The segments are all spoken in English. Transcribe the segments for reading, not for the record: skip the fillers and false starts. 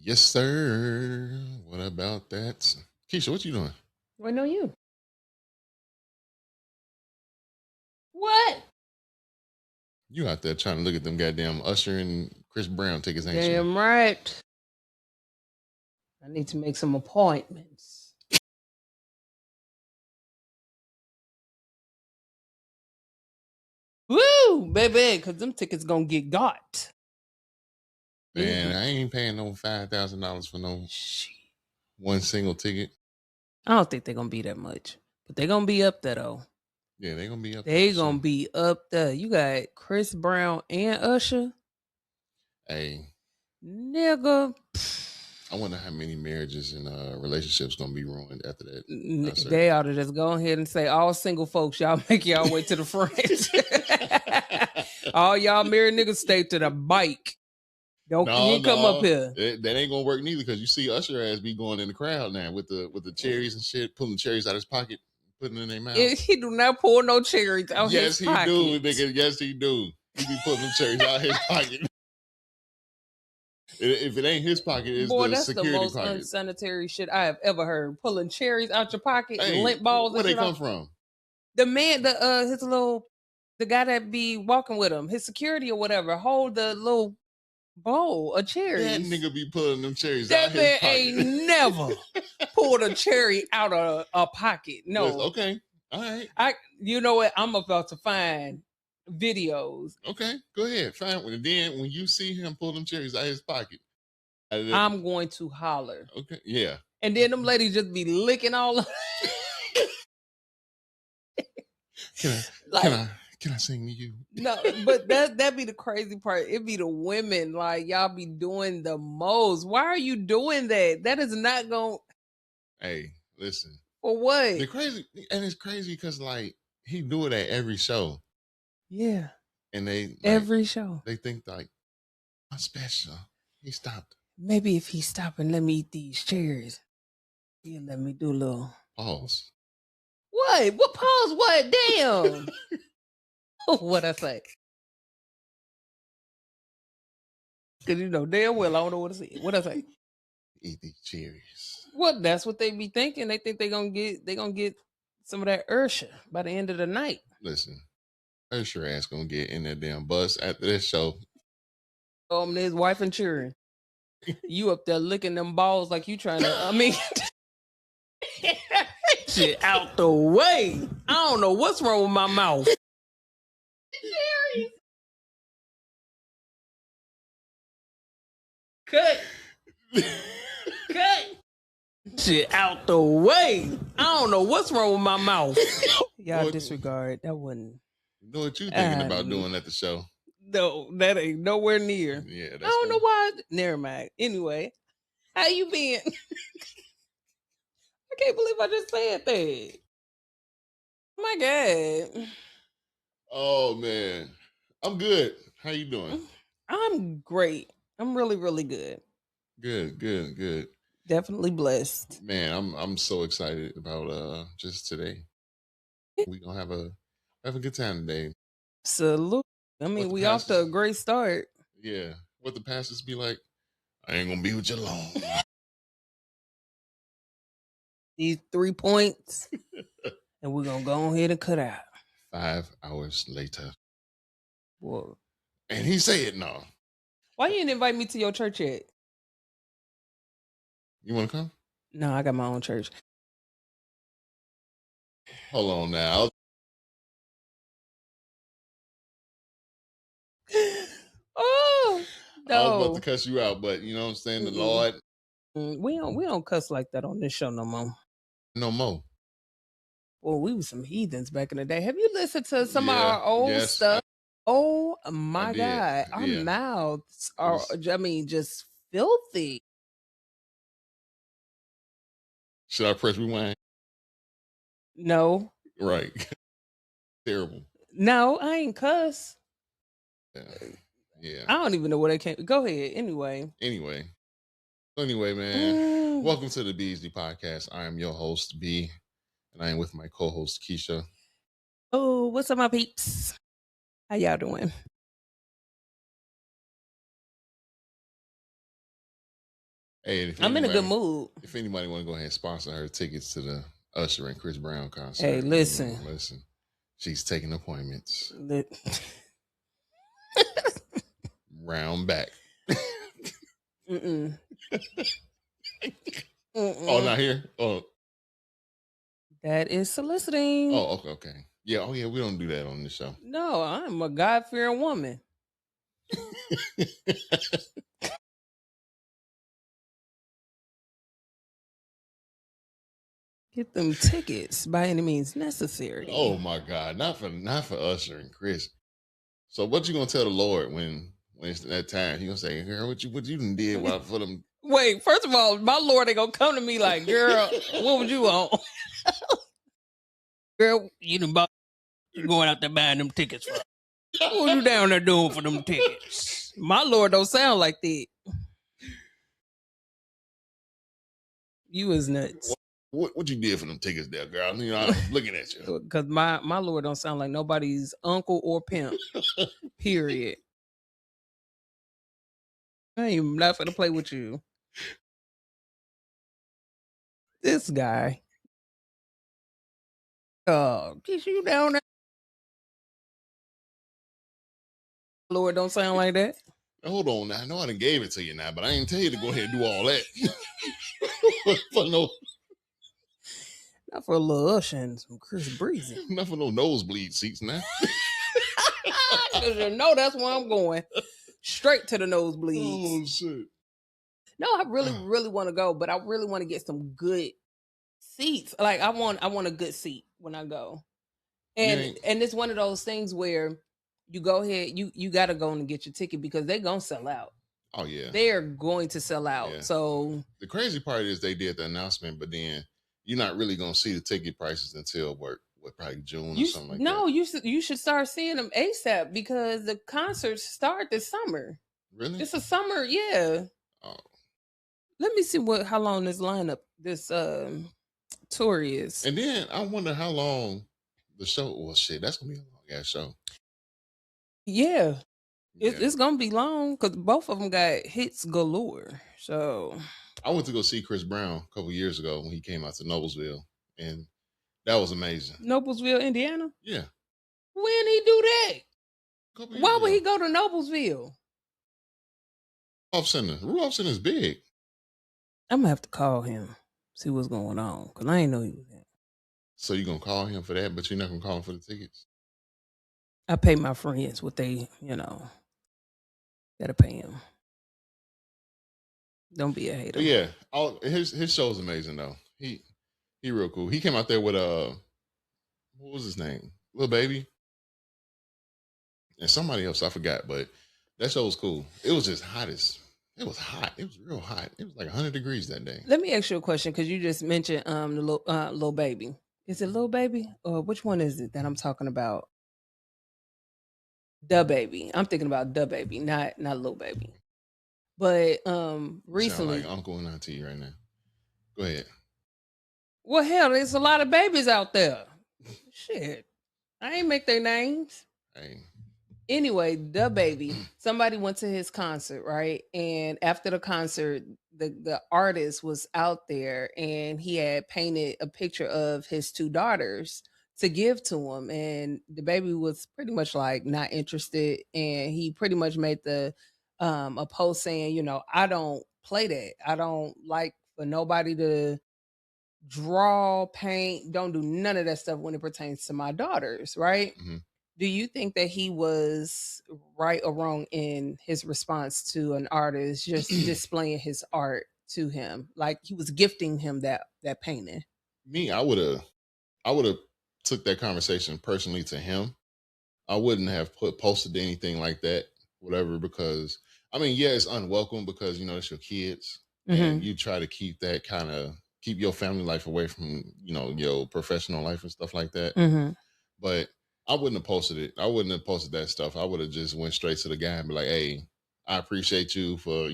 Yes, sir. What about that? Keisha, what you doing? Why no you? What? You out there trying to look at them goddamn Usher and Chris Brown tickets, ain't you? Damn right. I need to make some appointments. Woo, baby, because them tickets gonna get got. Man, I ain't paying no $5,000 for no one single ticket. I don't think they're gonna be that much, but they're gonna be up there though. Yeah, they gonna be up there. They gonna be up there. You got Chris Brown and Usher. Hey, nigga. I wonder how many marriages and relationships gonna be ruined after that. They ought to just go ahead and say, all single folks, y'all make y'all way to the front. All y'all married niggas stay to the bike. Don't come up here. That ain't gonna work neither, because you see Usher ass be going in the crowd now with the cherries and shit, pulling cherries out of his pocket, putting it in their mouth. He do not pull no cherries out his pocket. Yes, he do, nigga. Yes, he do. He be pulling them cherries out his pocket. If it ain't his pocket, it's the security that's the most pocket. Unsanitary shit I have ever heard. Pulling cherries out your pocket and lint balls. Where they come from? The man, the guy that be walking with him, his security or whatever, hold the little bowl of cherries. That nigga be pulling them cherries out his pocket. That man ain't never pulled a cherry out of a pocket. No. Yes, okay. All right. You know what? I'm about to find videos. Okay, go ahead. Find one. And then when you see him pull them cherries out of his pocket, I'm going to holler. Okay, yeah. And then them ladies just be licking all of Can I sing to you? No, but that be the crazy part. It be the women, like, y'all be doing the most. Why are you doing that? That is not going. Hey, listen. For what? It's crazy because like he do it at every show. Yeah. And they every show. They think like, I'm special. He stopped. Maybe if he stopped and let me eat these cherries, he'll let me do a little pause. What? What pause? What? Damn. What I say? Because you know damn well I don't know what to say. What I say? Eat these cherries. Well, that's what they be thinking. They think they gonna get some of that Usher by the end of the night. Listen, Usher ass gonna get in that damn bus after this show. His wife and children. You up there licking them balls like you trying to. I mean, shit out the way. I don't know what's wrong with my mouth. Cherries. Cut. Cut. Shit out the way. I don't know what's wrong with my mouth. Y'all disregard. That wasn't. You know what you thinking about doing at the show? No, that ain't nowhere near. Yeah, I don't know why. Never mind. Anyway, how you been? I can't believe I just said that. Oh my God. Oh man, I'm good. How you doing? I'm great. I'm really, really good. Good. Definitely blessed. Man, I'm so excited about just today. We gonna have a good time today. Salute. I mean, we off to a great start. Yeah. What the pastors be like, I ain't gonna be with you long. These 3 points, and we're gonna go ahead and cut out. 5 hours later. Whoa. And he said no. Why you didn't invite me to your church yet? You wanna come? No, I got my own church. Hold on now. Oh no. I was about to cuss you out, but you know what I'm saying? The Lord. We don't cuss like that on this show no more. No more. Well, we were some heathens back in the day. Have you listened to some of our old stuff? Oh my God. Our mouths are, just filthy. Should I press rewind? No. Right. Terrible. No, I ain't cuss. Yeah. I don't even know where they came. Go ahead. Anyway, man. Welcome to the Beasley Podcast. I am your host, B, and I am with my co-host, Kisha. Oh, what's up, my peeps? How y'all doing? Hey, I'm in a good mood. If anybody want to go ahead and sponsor her tickets to the Usher and Chris Brown concert, hey, listen, she's taking appointments. Round back. Mm-mm. Oh, not here. Oh, that is soliciting. Oh, okay. Yeah. Oh, yeah. We don't do that on this show. No, I'm a God-fearing woman. Get them tickets by any means necessary. Oh my God, not for Usher and Chris. So what you gonna tell the Lord when it's that time? You gonna say, "Girl, what you done did while for them?" Wait, first of all, my Lord ain't gonna come to me like, "Girl, what would you want?" Girl, you going out there buying them tickets for? What you down there doing for them tickets? My Lord don't sound like that. You is nuts. What you did for them tickets there, girl? You know, I'm looking at you. Because my Lord don't sound like nobody's uncle or pimp. Period. I ain't not finna play with you. This guy. Kiss you down there. Lord don't sound like that. Hold on now. I know I done gave it to you now, but I ain't tell you to go ahead and do all that. Not for a little Usher and some Chris Breezy. Not for no nosebleed seats now. Because you know that's where I'm going. Straight to the nosebleeds. Oh, shit. No, I really want to go, but I really want to get some good seats. Like I want a good seat when I go. And it's one of those things where you go ahead, you got to go and get your ticket because they're going to sell out. Oh, yeah. They're going to sell out. Yeah. So the crazy part is they did the announcement, but then you're not really going to see the ticket prices until probably June or something like that. No, you should start seeing them ASAP because the concerts start this summer. Really? It's a summer, yeah. Oh. Let me see how long this tour is. And then I wonder how long the show. Well, shit, that's gonna be a long ass show. Yeah, it's gonna be long because both of them got hits galore. So I went to go see Chris Brown a couple years ago when he came out to Noblesville, and that was amazing. Noblesville, Indiana. Yeah. When he do that? Why would he go to Noblesville? Rudolph Center is big. I'm gonna have to call him, see what's going on, because I ain't know he was there. So you gonna call him for that, but you're not gonna call him for the tickets? I pay my friends what they, gotta pay him. Don't be a hater. But yeah, his show is amazing though. He real cool. He came out there with what was his name? Lil Baby. And somebody else, I forgot, but that show was cool. It was just it was hot. It was real hot. It was like 100 degrees that day. Let me ask you a question because you just mentioned the Lil Baby. Is it Lil Baby or which one is it that I'm talking about? Da Baby. I'm thinking about Da Baby, not Lil Baby. But recently, sound like uncle and auntie right now. Go ahead. Well, hell, there's a lot of babies out there. Shit, I ain't make their names. Hey. Anyway, Da Baby, somebody went to his concert, right? And after the concert, the artist was out there and he had painted a picture of his two daughters to give to him. And the baby was pretty much like not interested. And he pretty much made a post saying, I don't play that. I don't like for nobody to draw, paint, don't do none of that stuff when it pertains to my daughters, right? Mm-hmm. Do you think that he was right or wrong in his response to an artist just displaying his art to him? Like he was gifting him that painting. Me, I would have took that conversation personally to him. I wouldn't have posted anything like that, whatever, because I mean, yeah, it's unwelcome because it's your kids, mm-hmm. and you try to keep your family life away from your professional life and stuff like that. Mm-hmm. But I wouldn't have posted it. I wouldn't have posted that stuff. I would have just went straight to the guy and be like, "Hey, I appreciate you for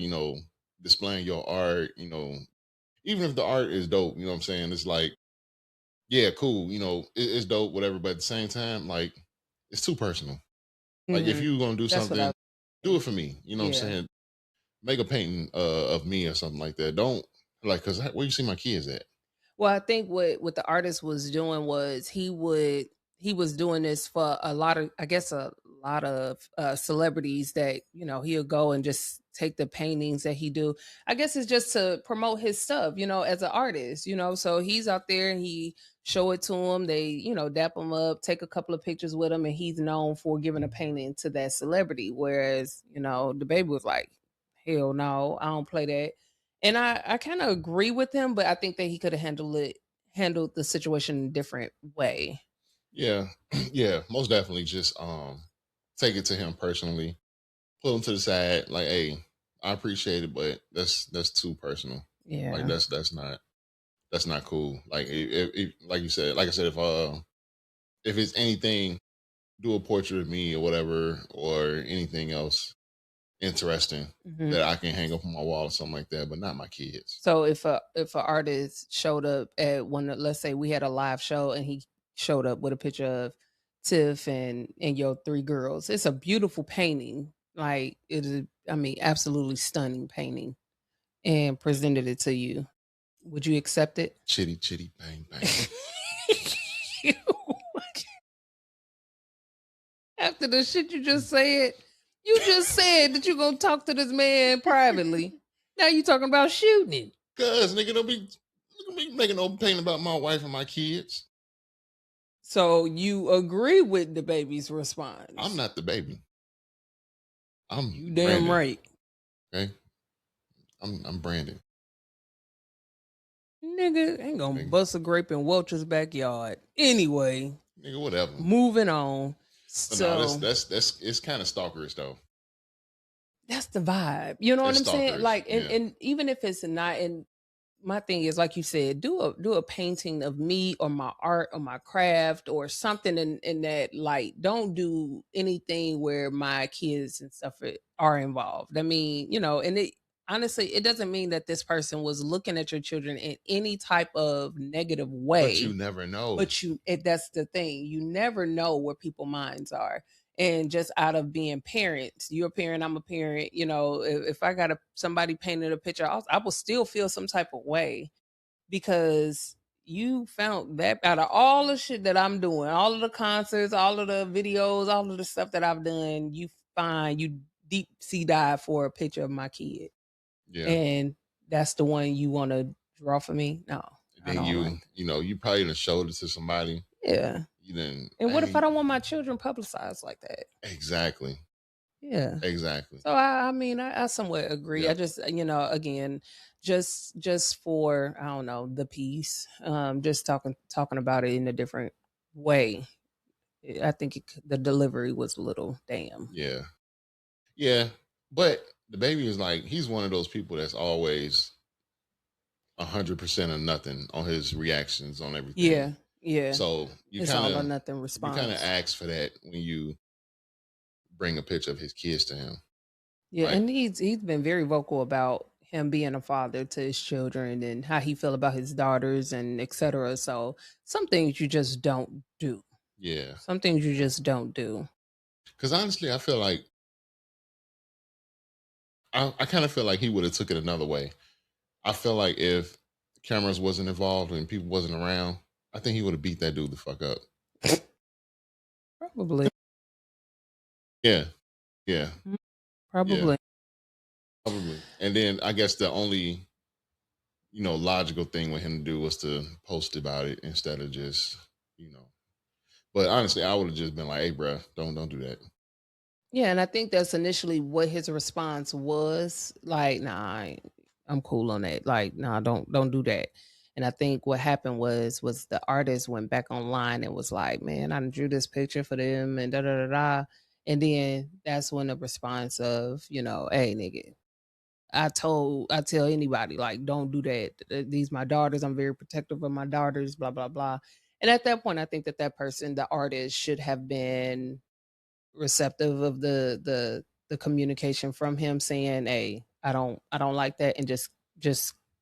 displaying your art. Even if the art is dope, you know what I'm saying? It's like, yeah, cool. It's dope, whatever. But at the same time, like, it's too personal. Mm-hmm. Like, if you're gonna do something, do it for me. You know what I'm saying? make a painting of me or something like that. Don't like because where you see my kids at? Well, I think what the artist was doing was he was doing this for a lot of, I guess, a lot of celebrities that, he'll go and just take the paintings that he do. I guess it's just to promote his stuff, as an artist, so he's out there and he show it to him. They, dap him up, take a couple of pictures with him, and he's known for giving a painting to that celebrity. Whereas, the baby was like, hell no, I don't play that. And I kinda agree with him, but I think that he coulda handled the situation in a different way. Yeah, yeah, most definitely. Just take it to him personally, pull him to the side, like, hey, I appreciate it, but that's too personal. Like Yeah. that's not cool. Like if like you said, like I said, if it's anything, do a portrait of me or whatever, or anything else interesting Mhm. that I can hang up on my wall or something like that, but not my kids. So if a artist showed up at let's say we had a live show and he showed up with a picture of Tiff and your 3 girls, it's a beautiful painting, like, it is, I mean, absolutely stunning painting, and presented it to you. Would you accept it? Chitty chitty bang bang. After the shit you just said that you gonna talk to this man privately. Now you talking about shooting him. Cause nigga don't be making no pain about my wife and my kids. So you agree with the baby's I'm response. not the baby. I'm You damn Brandon. right. Okay, I'm Brandon. Nigga ain't gonna Nigga, bust a grape in Welch's backyard. Anyway, nigga, whatever. moving on. But no, So that's it's kind of stalkerish though. that's the vibe. You know what It's I'm saying? stalkerish. Like, and, Yeah. and even if it's not, and my thing is, like you said, do a painting of me or my art or my craft or something in that light. Don't do anything where my kids and stuff are involved. I mean, and it honestly, it doesn't mean that this person was looking at your children in any type of negative But you way, never know. but that's the thing. You never know where people minds are. And just out of being parents, you're a parent, I'm a parent. If I got somebody painted a picture, I will still feel some type of way because you found that out of all the shit that I'm doing, all of the concerts, all of the videos, all of the stuff that I've done, you deep sea dive for a picture of my kid. Yeah. And that's the one you want to draw for me? No, And I then don't like. you probably done showed it to somebody. Yeah. You didn't. And what if I Hey, don't want my children publicized like that? exactly, Yeah. exactly. So I mean, I somewhat agree. I Yep. just, again, just for, I don't know, the piece, just talking about it in a different way. I think the delivery was a little damn. Yeah. Yeah. But the baby is like he's one of those people that's always 100% or nothing on his reactions on Yeah, everything. yeah. So It's all or nothing you kind of response. ask for that when you bring a picture of his kids to him. Yeah, Like, and he's been very vocal about him being a father to his children and how he feel about his daughters and etc. So some things you just don't do. yeah. Some things you just don't do. Because honestly, I feel like I kind of feel like he would have took it another way. I feel like if cameras wasn't involved and people wasn't around, I think he would have beat that dude the fuck up. Probably. Yeah, yeah, Mm, yeah, probably. probably. And then I guess the only logical thing with him to do was to post about it instead of just you know. But honestly, I would have just been like, "Hey, bro, don't do that." Yeah, and I think that's initially what his response was. Like, nah, I'm cool on that. Like, nah, don't do that. And I think what happened was the artist went back online and was like, man, I done drew this picture for them and da da da da. And then that's when the response of, hey nigga, I tell anybody, like, don't do that. These my daughters. I'm very protective of my daughters, blah, blah, blah. And at that point, I think that person, the artist, should have been receptive of the communication from him saying, "Hey, I don't like that," and just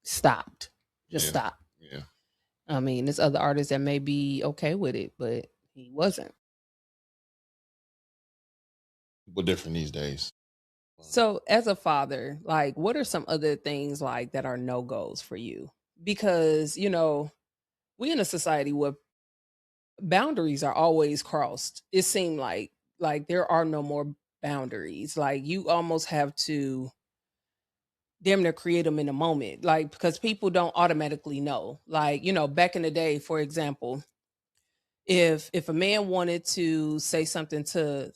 stopped. Just Yeah, stop. yeah. I mean, there's other artists that may be okay with it, but he wasn't. But different these days. So, as a father, like, what are some other things like that are no goes for you? Because we in a society where boundaries are always crossed. It seemed like there are no more boundaries. Like you almost have to damn near create them in a moment. Like because people don't automatically know. Like back in the day, for example, if a man wanted to say something to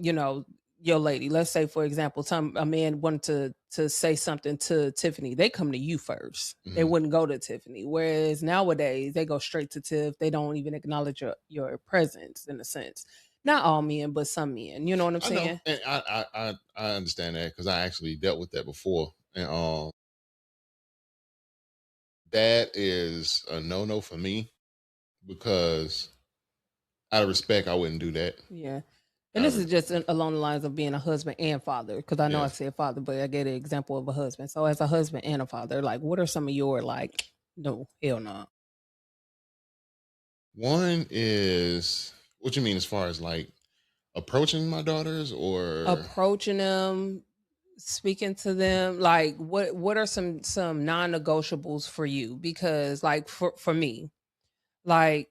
you know your lady, let's say for example a man wanted to say something to Tiffany, they come to you first, they Hmm. wouldn't go to Tiffany, whereas nowadays they go straight to Tiff, they don't even acknowledge your presence in a sense. Not all men but some men, you know what I'm I know, saying? and I understand that because I actually dealt with that before, and that is a no no for me because out of respect, I wouldn't do that. Yeah. And Out this of is just along the lines of being a husband and father, because I know I yeah, said father, but I get an example of a husband. So as a husband and a father, like what are some of your like, no, hell no. one is what you mean as far as like approaching my daughters or Approaching them, speaking to them, like what are some non-negotiables for you? Because like for me, like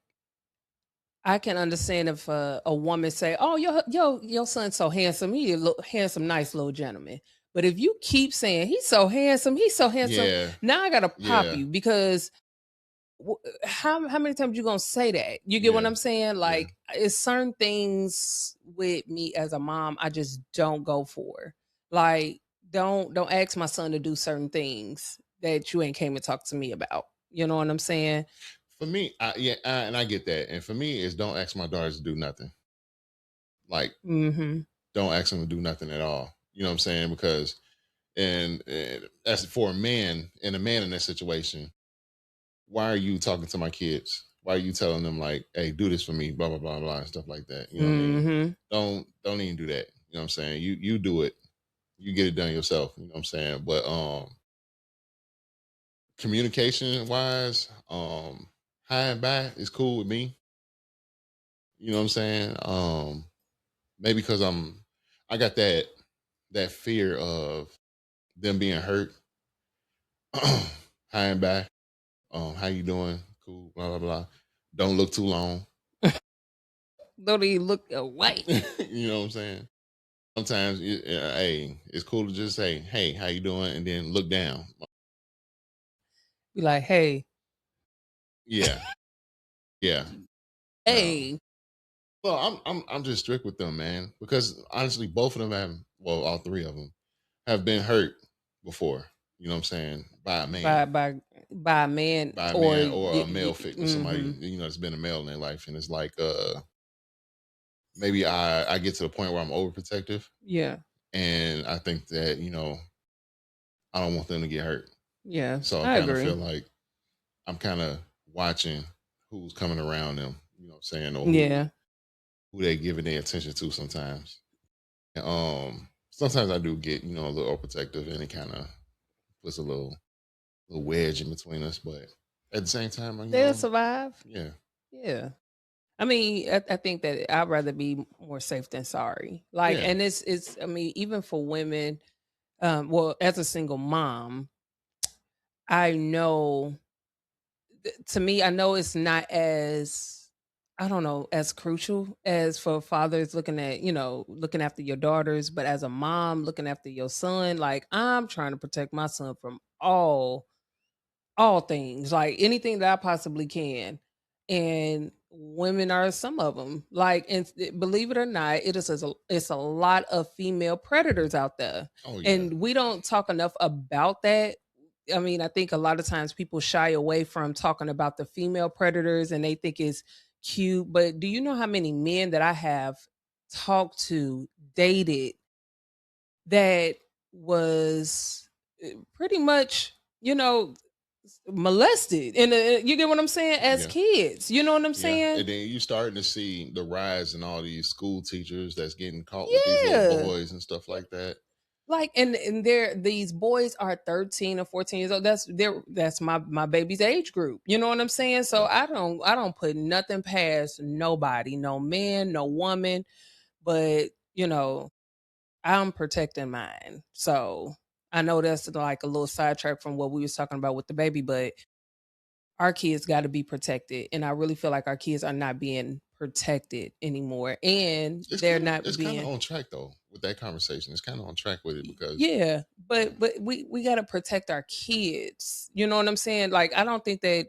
I can understand if a woman say, "Oh, your son's so handsome. He a handsome, nice little gentleman." But if you keep saying he's so handsome, yeah, now I gotta pop yeah, you because how many times you gonna say that? You get what yeah, I'm saying? yeah. Like it's certain things with me as a mom, I just don't go for. Like don't ask my son to do certain things that you ain't came to talk to me about. You know what I'm saying? For me, and I get that. And for me, is don't ask my daughters to do nothing. Like, Mm-hmm. don't ask them to do nothing at all. You know what I'm saying? Because and as for a man and a man in that situation, why are you talking to my kids? Why are you telling them like, "Hey, do this for me," blah blah blah blah, and stuff like that? You know what I mean? Mm-hmm. Don't even do that. You know what I'm saying? You do it. You get it done yourself. You know what I'm saying? But communication wise, high and by is cool with me. You know what I'm saying? Maybe because I got that fear of them being hurt. Hi and back. How you doing? Cool. Blah blah blah. Don't look too long. Don't even look away. You know what I'm saying? Sometimes, hey, it's cool to just say, "Hey, how you doing?" and then look down. Be like, hey, Yeah, yeah. No. hey. Well, I'm just strict with them, man, because honestly, both of them have, well, all three of them have been hurt before. You know what I'm saying? By a by man, by by a man by a or man, or a male figure, somebody mm-hmm. that's been a male in their life, and it's like, maybe I get to the point where I'm overprotective, Yeah. and I think that I don't want them to get hurt, Yeah. so I I kind of feel agree. like I'm kind of watching who's coming around them. You know what I'm saying, or Yeah. who they giving their attention to sometimes. Sometimes I do get a little overprotective, and it kind of puts a little wedge in between us. But at the same time, They'll survive. yeah, Yeah. I mean, I think that I'd rather be more safe than sorry. Like, yeah, and it's. I mean, even for women, well, as a single mom, I know. To me, I know it's not as I don't know as crucial as for fathers looking at looking after your daughters, but as a mom looking after your son, like I'm trying to protect my son from all things, like anything that I possibly can. And women are some of them. Like, and believe it or not, it's a lot of female predators out there, oh yeah, and we don't talk enough about that. I mean, I think a lot of times people shy away from talking about the female predators, and they think it's cute. But do you know how many men that I have talked to, dated, that was pretty much, you know, molested and you get what I'm saying as yeah, kids, you know what I'm yeah. saying? And then you starting to see the rise in all these school teachers that's getting caught with these little Yeah, boys and stuff like that. like and they're these boys are 13 or 14 years old. That's my baby's age group, you know what I'm saying? So Yeah, I don't put nothing past nobody, no man, no woman. But I'm protecting mine. So I know that's like a little sidetrack from what we was talking about with the baby, but our kids got to be protected. And I really feel like our kids are not being protected anymore. And they're not It's kind of being on track though with that conversation. It's kind of on track with it because yeah, but we got to protect our kids. You know what I'm saying? Like I don't think that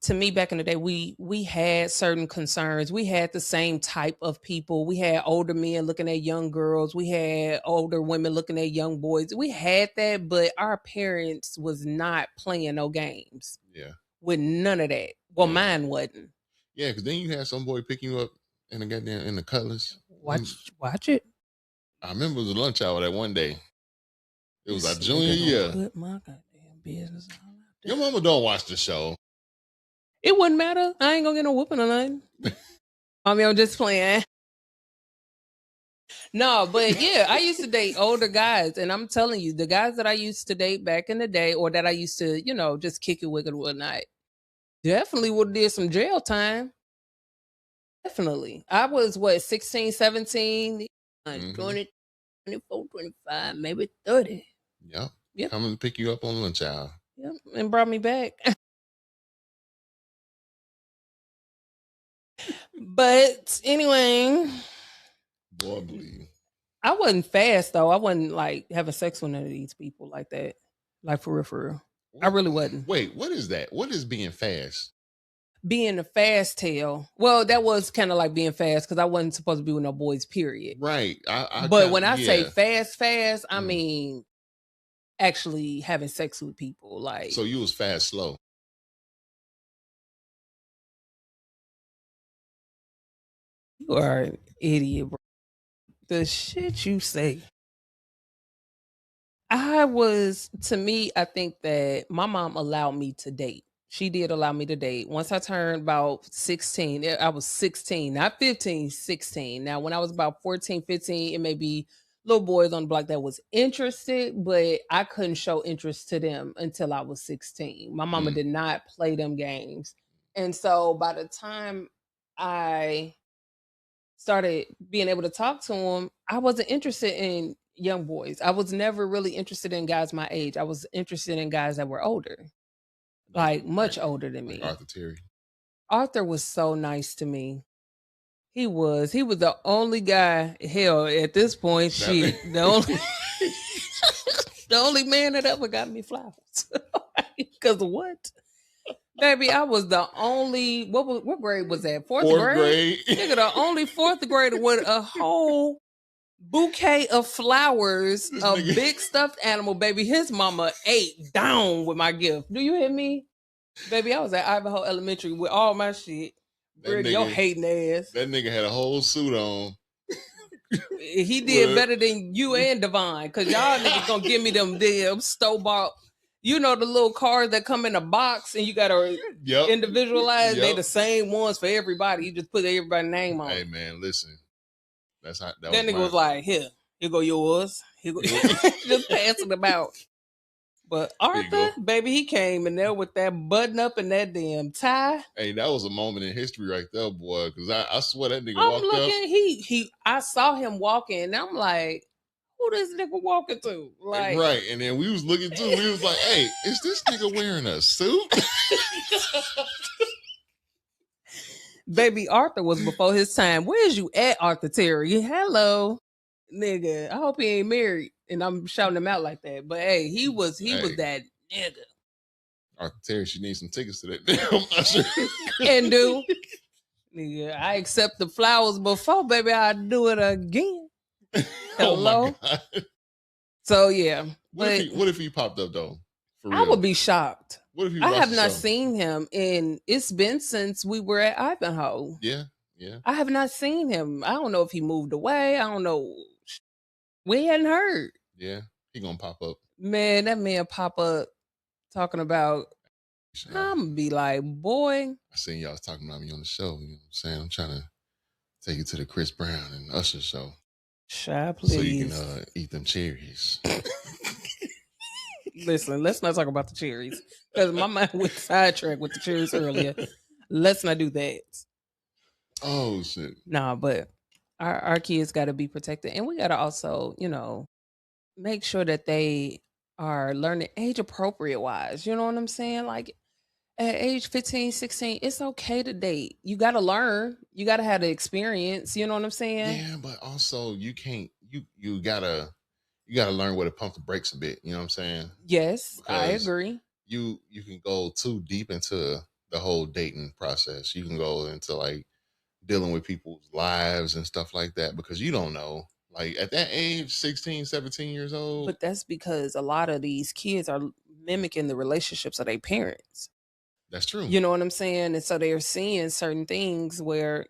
to me back in the day we had certain concerns. We had the same type of people. We had older men looking at young girls. We had older women looking at young boys. We had that, but our parents was not playing no games yeah, with none of that. Well, yeah, mine wasn't. yeah. Because then you had some boy pick you up in the colors. Watch it. I remember it was a lunch hour that one day. It was our This junior nigga gonna year. put my goddamn business all out there. Your mama don't watch the show. It wouldn't matter. I ain't gonna get no whooping or nothing. I mean, I'm just playing. No, but yeah, I used to date older guys, and I'm telling you, the guys that I used to date back in the day, or that I used to, just kick it with and whatnot, definitely would have did some jail time. Definitely. I was what, 16, 17, Mm-hmm. 20, 24, 25, maybe 30. Yep. Yep. Coming to pick you up on lunch hour. Yep. And brought me back. But anyway, Boy, believe. I wasn't fast though. I wasn't like having sex with none of these people like that. Like for real, for real. I really wasn't. Wait, what is that? What is being fast? Being a fast tail. Well, that was kind of like being fast because I wasn't supposed to be with no boys, period. Right. But when I say yeah. fast, I mean actually having sex with people. Like, So you was fast slow. you are an idiot, bro. The shit you say. To me, I think that my mom allowed me to date. She did allow me to date. Once I turned about 16, I was 16, not 15, 16. Now, when I was about 14, 15, it may be little boys on the block that was interested, but I couldn't show interest to them until I was 16. My mama did not play them games. And so by the time I started being able to talk to them, I wasn't interested in young boys. I was never really interested in guys my age. I was interested in guys that were older, like much older than like me. Arthur Terry. Arthur was so nice to me. He was. He was the only guy. Hell, at this point, shit, the only the only man that ever got me flowers. Because what? Baby, I was the only. What grade was that? Fourth grade. Nigga, the only fourth grader with a whole bouquet of flowers, a big stuffed animal. Baby, his mama ate down with my gift. Do you hear me? Baby, I was at Ivanhoe Elementary with all my shit. Your hating ass. That nigga had a whole suit on. He did better than you and Devon, because y'all niggas gonna give me them damn store-bought. You know the little cars that come in a box and you gotta individualize. They the same ones for everybody. You just put everybody's name on. Hey man, listen. That's how that nigga was like, here go yours. Here go just passing them out. But Arthur, baby, he came in there with that button up and that damn tie. Hey, that was a moment in history right there, boy. Because I swear that nigga walked up. I saw him walking, and I'm like, who this nigga walking to? Like, right. And then we was looking too. We was like, hey, is this nigga wearing a suit? Baby, Arthur was before his time. Where's you at, Arthur Terry? Hello, nigga. I hope he ain't married. And I'm shouting him out like that. But hey, he was that nigga. Arthur Terry, she needs some tickets to that damn Usher. And do. Nigga, I accept the flowers before, baby. I'll do it again. Hello. Oh so yeah. What if he popped up though? For real? I would be shocked. What if he I have not seen him, and it's been since we were at Ivanhoe. Yeah. I have not seen him. I don't know if he moved away. I don't know. We hadn't heard. Yeah, he gonna pop up. Man, that man pop up talking about. I'm gonna be like, boy. I seen y'all talking about me on the show. You know what I'm saying? I'm trying to take you to the Chris Brown and Usher show. Shy, please. So you can eat them cherries. Listen, let's not talk about the cherries, because my mind went sidetracked with the cherries earlier. Let's not do that. Oh shit. Nah, but Our kids got to be protected, and we got to also, make sure that they are learning age appropriate wise. You know what I'm saying? Like at age 15, 16, it's okay to date. You got to learn. You got to have the experience. You know what I'm saying? Yeah, but also you can't you gotta learn where to pump the brakes a bit. You know what I'm saying? Yes, I Because agree. you can go too deep into the whole dating process. You can go into like dealing with people's lives and stuff like that because you don't know. Like at that age, 16, 17 years old, But that's because a lot of these kids are mimicking the relationships of their parents. that's true. You know what I'm saying? And so they're seeing certain things where,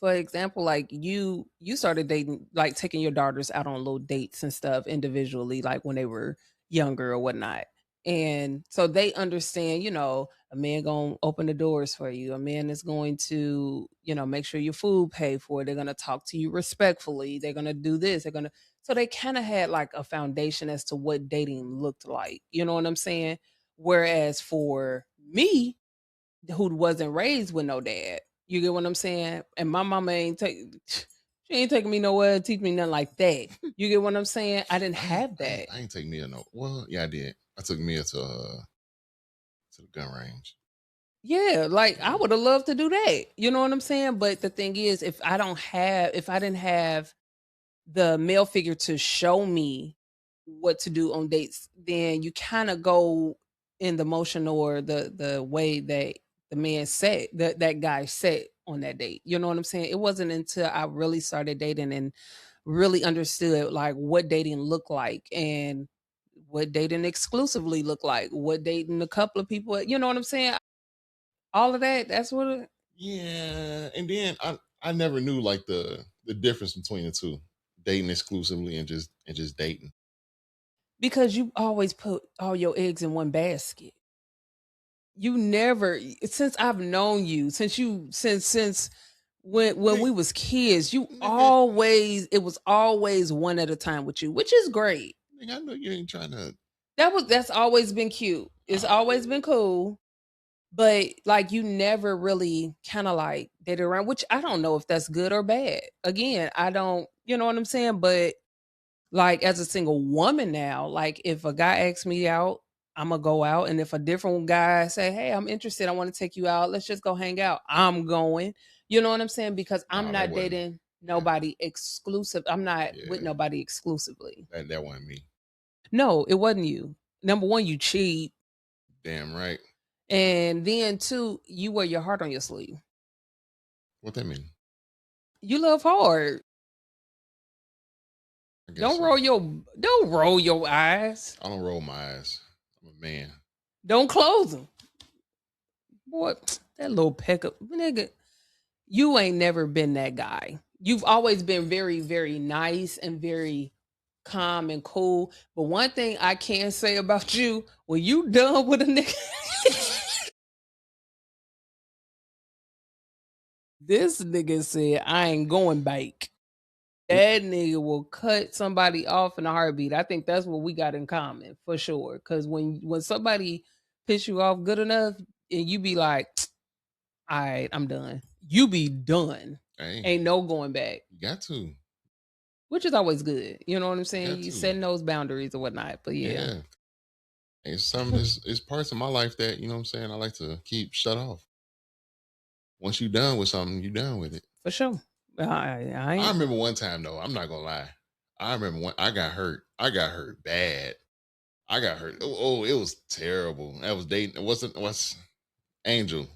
for example, like you started dating, like taking your daughters out on little dates and stuff individually, like when they were younger or whatnot. And so they understand, a man gonna open the doors for you. A man is going to, make sure your food paid for. They're gonna talk to you respectfully. They're gonna do this. They're gonna so they kind of had like a foundation as to what dating looked like. You know what I'm saying? Whereas for me, who wasn't raised with no dad. You get what I'm saying? And my mama ain't take she ain't taking me nowhere to teach me nothing like that. You get what I'm saying? I didn't have that. I ain't take Mia no. Well, yeah, I did. I took Mia to the gun range. Yeah, like I Yeah, would have loved to do that. You know what I'm saying? But the thing is, if I didn't have the male figure to show me what to do on dates, then you kind of go in the motion or the way that the man said that guy said on that date. You know what I'm saying? It wasn't until I really started dating and really understood like what dating looked like and what dating exclusively looked like, what dating a couple of people, you know what I'm saying? All of that, that's what yeah. And then I never knew like the difference between the two, dating exclusively and just dating. because you always put all your eggs in one basket. You never since I've known you, since when Nigga, we was kids, you nigga, always it was always one at a time with you, which is great. nigga, I know you ain't trying to. That's always been cute. It's always been cool. But like you never really kind of like did it around, which I don't know if that's good or bad. Again, I don't, you know what I'm saying? But like as a single woman now, like if a guy asks me out, I'ma go out. And if a different guy say, "Hey, I'm interested, I want to take you out, let's just go hang out," I'm going. You know what I'm saying? Because I'm Nah, that not wasn't. dating Yeah, nobody exclusive. I'm not with yeah, nobody exclusively. that wasn't me. No, it wasn't you. Number one, you cheat. Damn right. And then two, you wear your heart on your sleeve. What that mean? You love hard. I guess Don't so. roll your eyes. I don't roll my eyes. I'm a man. Don't close them. Boy, that little peck up nigga. You ain't never been that guy. You've always been very, very nice and very calm and cool. But one thing I can say about you, when you done with a nigga, this nigga said, I ain't going back. That nigga will cut somebody off in a heartbeat. I think that's what we got in common for sure. Cause when somebody piss you off good enough and you be like, all right, I'm done. You be done. Hey, Ain't no going back. you got to. Which is always good. You know what I'm You saying? got You to. setting those boundaries or whatnot. But yeah, Yeah. It's parts of my life that, you know what I'm saying, I like to keep shut off. Once you done with something, you done with it. for sure. I I ain't remember one time though, I'm not gonna lie. I remember when I got hurt. I got hurt bad. I got hurt. Oh, it was terrible. I was dating. It wasn't what's Angel.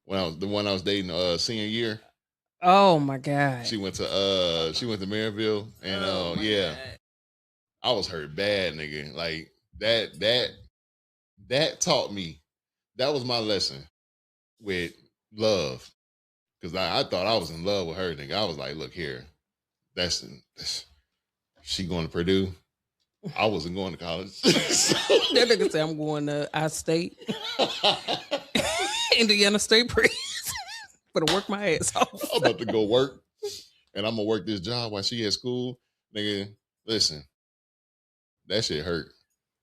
When I was the one I was dating senior year. oh my God. She went to Maryville and Oh my yeah, God. I was hurt bad, nigga. Like that taught me. That was my lesson with love. Cause I thought I was in love with her, nigga. I was like, look here, that's she going to Purdue. I wasn't going to college. That nigga say I'm going to I State, Indiana State Prison for to work my ass off. I'm about to go work and I'm gonna work this job while she at school. Nigga, listen, that shit hurt.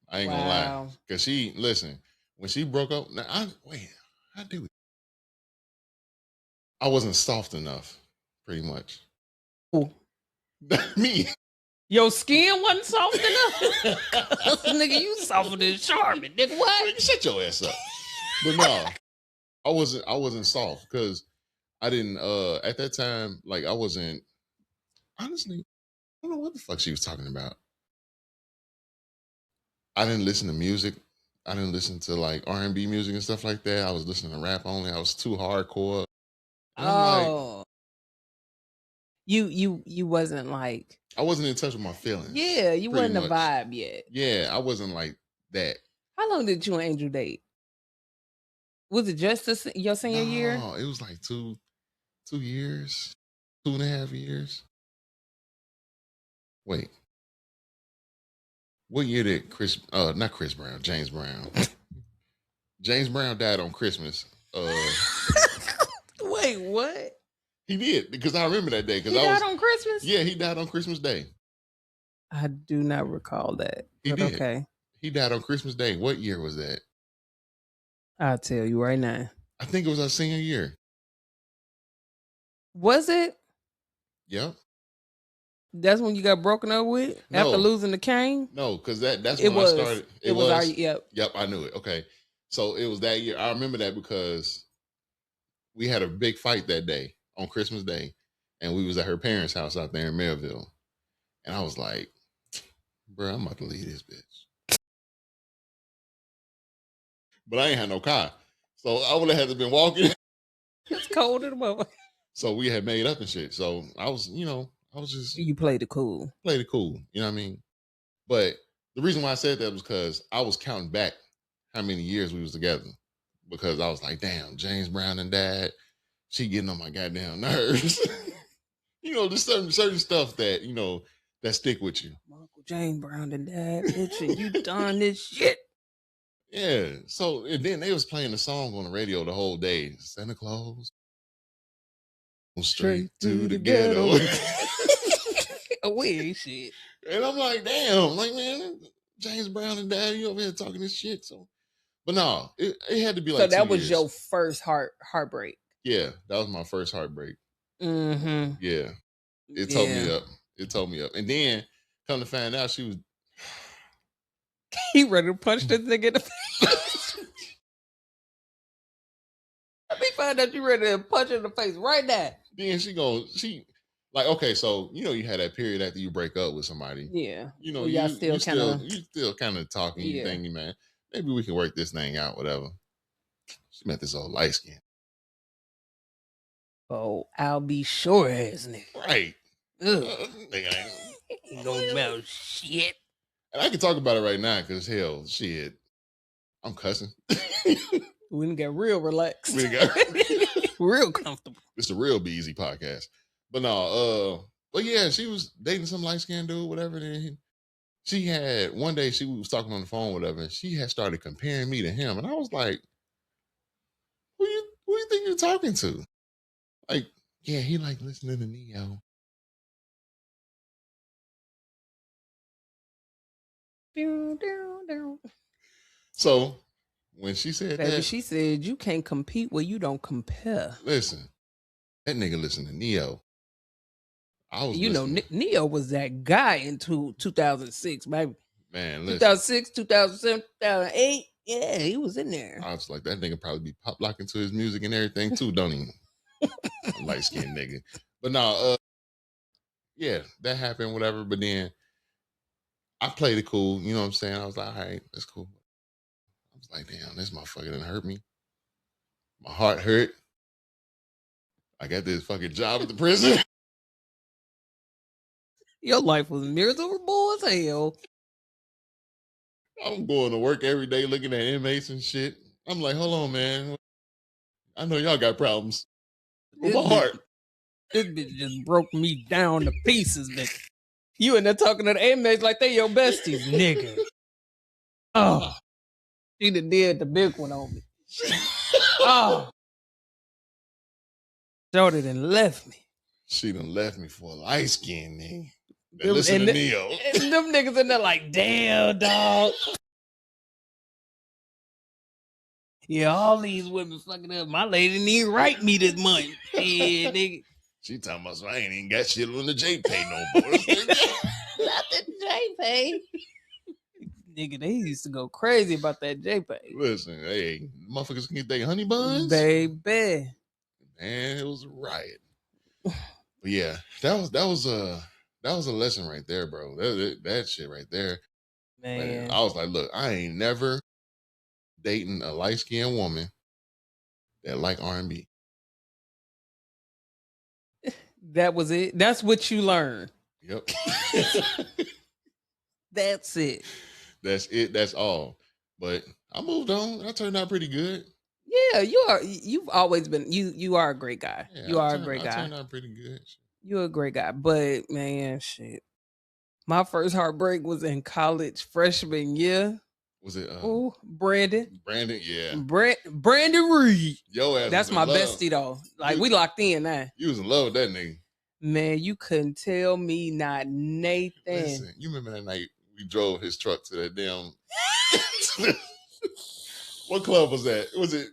I ain't gonna lie. Wow. Cause she listen, when she broke up, I wasn't soft enough. pretty much. Ooh. Me. Your skin wasn't soft enough? Nigga, you softer than Charmin. Nigga, what? Shut your ass up. But no, I wasn't soft because I didn't at that time, like I wasn't honestly, I don't know what the fuck she was talking about. I didn't listen to music. I didn't listen to like R&B music and stuff like that. I was listening to rap only. I was too hardcore. And I'm like, Oh. You wasn't like, I wasn't in touch with my feelings. yeah, you pretty wasn't a much. vibe yet. Yeah, I wasn't like that. How long did you and Angel date? Was it just your senior year? No, it was like 2 years, 2.5 years. Wait, what year did not Chris Brown, James Brown. James Brown died on Christmas. Wait, what? He did, because I remember that day. He died on Christmas? Yeah, he died on Christmas Day. I do not recall that. He did. Okay. He died on Christmas Day. What year was that? I'll tell you right now. I think it was our senior year. Was it? Yep. That's when you got broken up with? No. After losing the cane? No, because that's when I started. It was our, yep. Yep, I knew it. Okay. So it was that year. I remember that because we had a big fight that day on Christmas Day. And we was at her parents' house out there in Maryville. And I was like, bro, I'm about to leave this bitch. But I ain't had no car. So I would have had to been walking. It's cold in the mother. So we had made up and shit. So I was, just... You played it cool. Played it cool. You know what I mean? But the reason why I said that was because I was counting back how many years we was together. Because I was like, damn, James Brown and Dad, she getting on my goddamn nerves. Just certain stuff that, that stick with you. Uncle James Brown and Dad, bitch, and you done this shit. Yeah. So, and then they was playing the song on the radio the whole day. Santa Claus. Straight to the ghetto. Weird shit. And I'm like, damn, like, man, James Brown and Dad, you over here talking this shit. So, but no, it had to be like. So that was your first heartbreak. Yeah, that was my first heartbreak. Mm-hmm. Yeah. It told me up. It told me up. And then come to find out she was. He ready to punch this nigga in the face. Let me find out you ready to punch her in the face right now. Then she like, okay, so you had that period after you break up with somebody. Yeah. Well, you still kind of talking, you thinking, man, maybe we can work this thing out, whatever. She met this old light skin. Oh, I'll be sure ass nigga. Right. Nigga ain't no about shit. And I can talk about it right now because hell, shit, I'm cussing. We done got real relaxed. We got real comfortable. It's a real BZ podcast. But no, but yeah, she was dating some light skinned dude, whatever. Then she had one day she was talking on the phone, whatever, and she had started comparing me to him, and I was like, who you think you're talking to? Like, yeah, he like listening to Neo. So when she said that, she said you can't compete where you don't compare. Listen, that nigga listened to Neo. I was, Neo was that guy in 2006, baby. Man, listen. 2006, 2007, 2008. Yeah, he was in there. I was like, that nigga probably be pop locking to his music and everything too, don't he? Light skinned nigga. But no, yeah, that happened, whatever. But then I played it cool. You know what I'm saying? I was like, all right, that's cool. I was like, damn, this motherfucker done hurt me. My heart hurt. I got this fucking job at the prison. Your life was miserable as hell. I'm going to work every day looking at inmates and shit. I'm like, hold on, man. I know y'all got problems with my heart. This bitch just broke me down to pieces, nigga. You in there talking to the inmates like they your besties, nigga. Oh, she done did the big one on me. Oh, Jody done left me. She done left me for a light skin nigga. Listen to Neo. And them niggas in there like, damn, dog. Yeah, all these women fucking up. My lady didn't even write me this month. Yeah, nigga. She talking about, so I ain't even got shit on the J-Pay no more. Not the J-Pay. Nigga, they used to go crazy about that J-Pay. Listen, hey, motherfuckers can get their honey buns. Baby. Man, it was a riot. But yeah, that was a lesson right there, bro. That shit right there. Man, I was like, look, I ain't never dating a light-skinned woman that like R&B. That was it. That's what you learned. Yep. That's it. That's it. That's all. But I moved on. I turned out pretty good. Yeah, you've always been you are a great guy. Yeah, you are a great guy. I turned out pretty good. You're a great guy. But man, shit. My first heartbreak was in college freshman year. Was it Brandon? Brandon, yeah. Brandon Reed. Yo ass. That's my bestie though. Like we locked in now. You was in love with that nigga. Man, you couldn't tell me not Nathan. Listen, you remember that night we drove his truck to that damn what club was that? Was it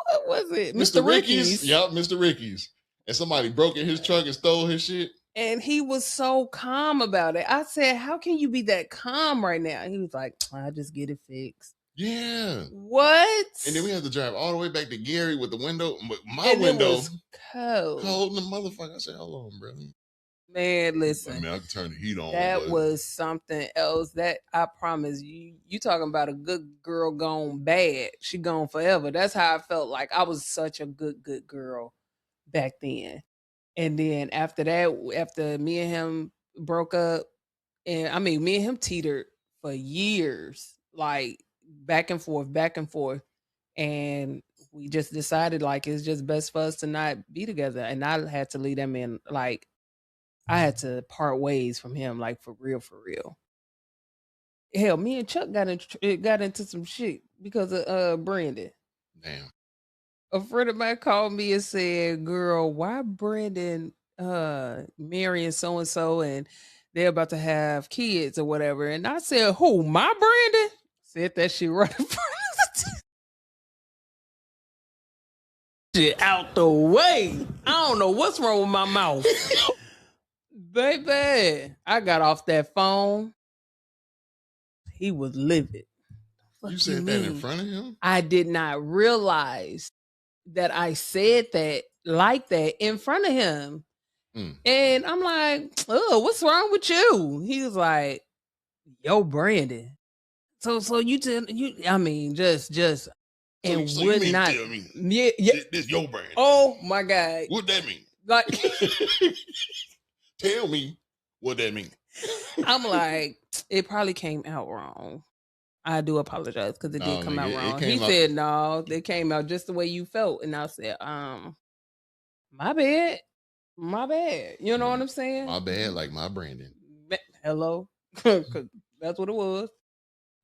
what was it? Mr. Ricky's? Yep, Mr. Ricky's. And somebody broke in his truck and stole his shit. And he was so calm about it. I said, how can you be that calm right now? He was like, I just get it fixed. Yeah. What? And then we had to drive all the way back to Gary with the window. My window was cold. Cold in the motherfucker. I said, hold on, bro. Man, listen. I mean, I can turn the heat on. That was something else. That I promise you. You talking about a good girl gone bad. She gone forever. That's how I felt. Like I was such a good girl back then. And then after that, after me and him broke up, and I mean, me and him teetered for years, like back and forth. And we just decided like it's just best for us to not be together. And I had to leave that man, like I had to part ways from him, like for real. Hell, me and Chuck got into some shit because of Brandon. Damn. A friend of mine called me and said, girl, why Brandon marrying so and so and they're about to have kids or whatever? And I said, who, my Brandon? Said that shit right in front of the shit out the way. I don't know what's wrong with my mouth. Baby, I got off that phone. He was livid. You said that in front of him? I did not realize that I said that like that in front of him. And I'm like, oh, what's wrong with you? He was like, yo, Brandon. So you tell you, I mean, just and so would you not tell me this your Brandon. Oh my God. What that mean? Like tell me what that mean. I'm like, it probably came out wrong. I do apologize because it did come out wrong. He said, no, it came out just the way you felt. And I said, my bad. You know what I'm saying? My bad, like my Brandon. Hello. That's what it was.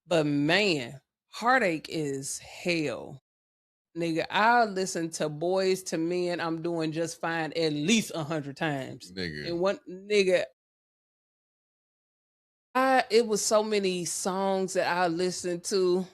But man, Heartache is hell. Nigga, I listen to Boys to Men, I'm doing just fine at least 100 times. Nigga. And one nigga, it was so many songs that I listened to.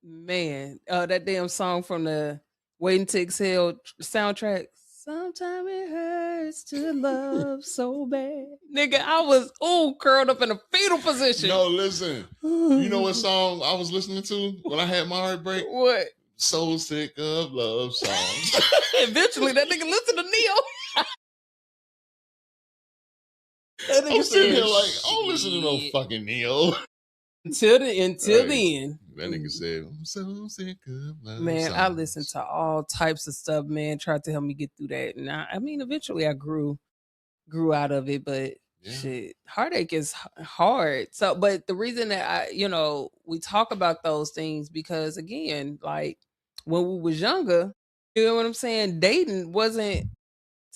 Man, that damn song from the Waiting to Exhale soundtrack. Sometimes it hurts to love so bad. Nigga, I was curled up in a fetal position. No, listen. You know what song I was listening to when I had my heartbreak? What? So sick of love songs. Eventually, that nigga listened to Neo. I'm sitting here like, I don't listen to no fucking Neo. Until then. That nigga said, I'm so sick of love man, songs. I listened to all types of stuff, man, tried to help me get through that. And I mean, eventually I grew out of it, but shit, heartache is hard. So, but the reason that we talk about those things, because again, like when we was younger, you know what I'm saying? Dating wasn't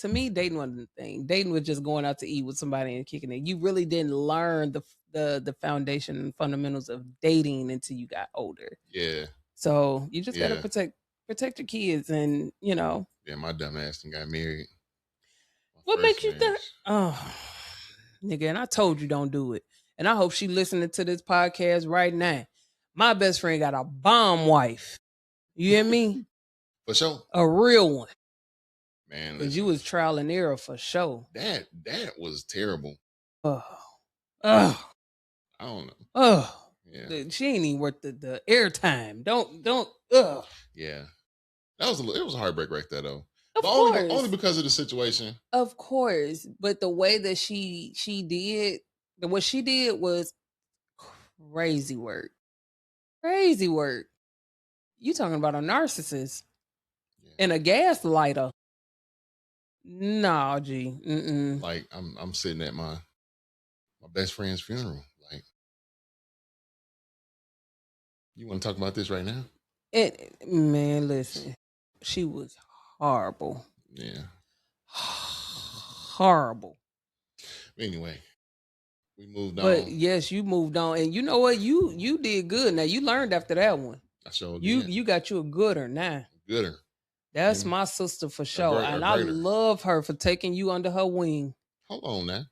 the thing. Dating was just going out to eat with somebody and kicking it. You really didn't learn the foundation and fundamentals of dating until you got older. Yeah. So you just gotta protect your kids, and Yeah, my dumb ass got married. What makes you think? Oh, nigga, and I told you don't do it. And I hope she listening to this podcast right now. My best friend got a bomb wife. You hear me? For sure. A real one. Man, Because you listen, was trial and error for sure. that was terrible. Oh, oh, I don't know. oh. Yeah, She ain't even worth the airtime. Don't. yeah. It was a heartbreak right there though. Of But only course, because of the situation. of course. But the way that she did, what she did was crazy work. Crazy work. You talking about a narcissist Yeah. and a gaslighter? No, G. Mm-mm. Like I'm sitting at my best friend's funeral. Like, you want to talk about this right now? Man, listen. She was horrible. Yeah. Horrible. Anyway, we moved But on. yes, you moved on, and you know what? You did good. Now you learned after that one. I sure You did. you got you a gooder now. Gooder. That's Mm, my sister for a sure, a and I greater. love her for taking you under her wing. Hold on now.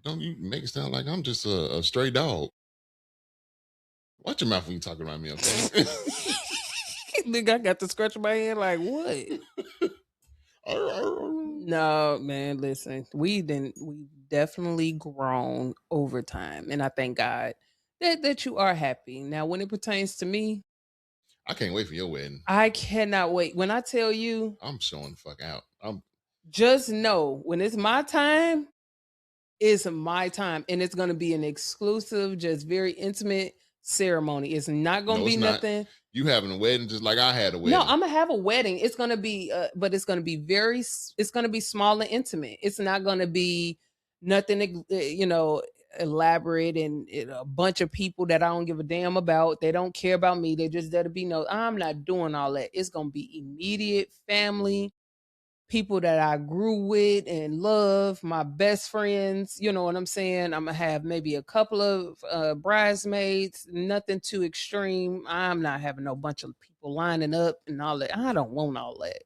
Don't you make it sound like I'm just a stray dog. Watch your mouth when you talking about me, okay? Nigga, I got to scratch my head like what? No, man, listen. We definitely grown over time. And I thank God that you are happy. Now, when it pertains to me, I can't wait for your wedding. I cannot wait. When I tell you, I'm showing the fuck out. just know when it's my time, it's my time. And it's gonna be an exclusive, just very intimate ceremony. It's not gonna No, be it's not. nothing. You having a wedding just like I had a No, wedding. I'm gonna have a wedding. It's gonna be, but it's gonna be it's gonna be small and intimate. It's not gonna be nothing, elaborate and a bunch of people that I don't give a damn about. They don't care about me. They just there to be no. I'm not doing all that. It's gonna be immediate family, people that I grew with and love, my best friends. You know what I'm saying? I'm gonna have maybe a couple of bridesmaids, nothing too extreme. I'm not having no bunch of people lining up and all that. I don't want all that.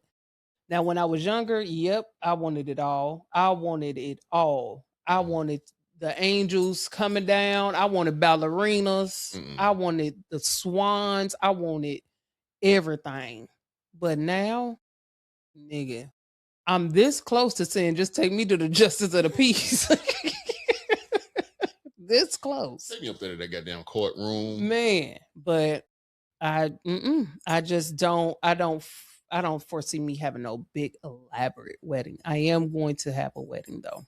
Now, when I was younger, yep, I wanted it all. I wanted it all. I Mm, wanted the angels coming down. I wanted ballerinas. mm-mm. I wanted the swans. I wanted everything. But now, nigga, I'm this close to saying, just take me to the justice of the peace. This close, Take me up there to that goddamn courtroom. man. But I just I don't foresee me having no big elaborate wedding. I am going to have a wedding though.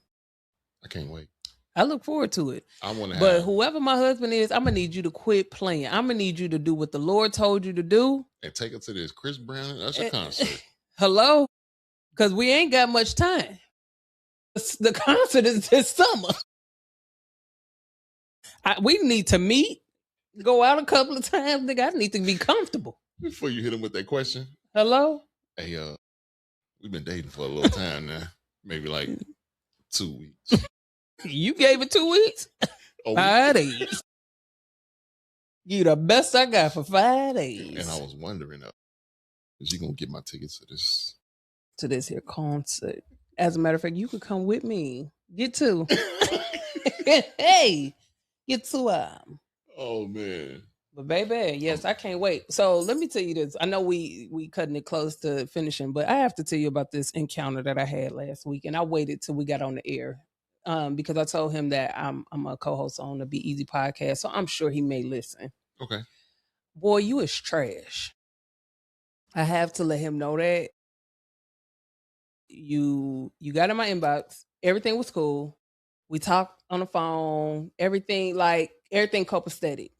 I can't wait. I look forward to it. I want to But have whoever my husband is, I'm gonna need you to quit playing. I'm gonna need you to do what the Lord told you to do. and take it to this Chris Brown and Usher Eh, concert. Hello, because we ain't got much time. The concert is this summer. We need to meet, go out a couple of times. Nigga, I need to be comfortable. Before you hit him with that question, Hello? hey, we've been dating for a little time now, maybe like 2 weeks. You gave it 2 weeks? Oh, 5 days. You the best I got for 5 days. and I was wondering, is you gonna get my tickets To this here concert. As a matter of fact, you could come with me. Get two. this? Hey, get two. Oh man. But baby, yes, I can't wait. So let me tell you this. I know we cutting it close to finishing, but I have to tell you about this encounter that I had last week, and I waited till we got on the air, because I told him that I'm a co-host on the Be Easy podcast, so I'm sure he may listen. Okay. Boy, you is trash. I have to let him know that you got in my inbox. Everything was cool. We talked on the phone. Everything copacetic.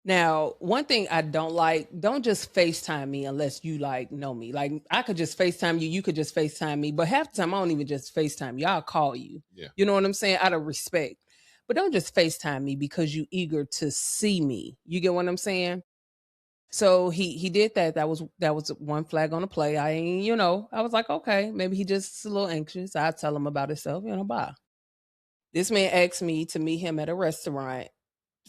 Now, one thing I don't like, don't just FaceTime me unless you like know me. Like I could just FaceTime you, you could just FaceTime me, but half the time I don't even just FaceTime you. I'll call you. Yeah. You know what I'm saying? Out of respect. But don't just FaceTime me because you eager to see me. You get what I'm saying? So he did that. That was one flag on the play. I ain't, I was like, okay, maybe he just a little anxious. I'll tell him about himself, bye. This man asked me to meet him at a restaurant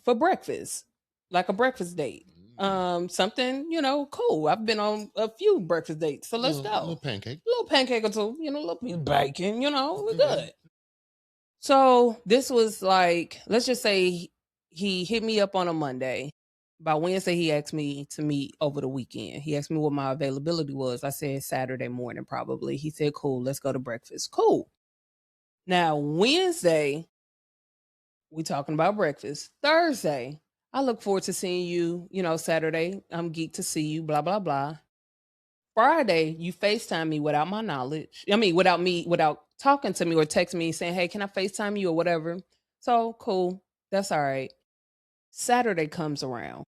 for breakfast, like a breakfast date. Something, cool. I've been on a few breakfast dates, so let's go. Little pancake. Little pancake or two, a little piece of bacon, we're good. So this was like, let's just say he hit me up on a Monday. By Wednesday, he asked me to meet over the weekend. He asked me what my availability was. I said Saturday morning, probably. He said, cool, let's go to breakfast. Cool. Now, Wednesday, we talking about breakfast. Thursday, I look forward to seeing you, Saturday. I'm geeked to see you, blah, blah, blah. Friday, you FaceTime me without my knowledge. I mean, without talking to me or texting me saying, hey, can I FaceTime you or whatever? So cool. That's all right. Saturday comes around.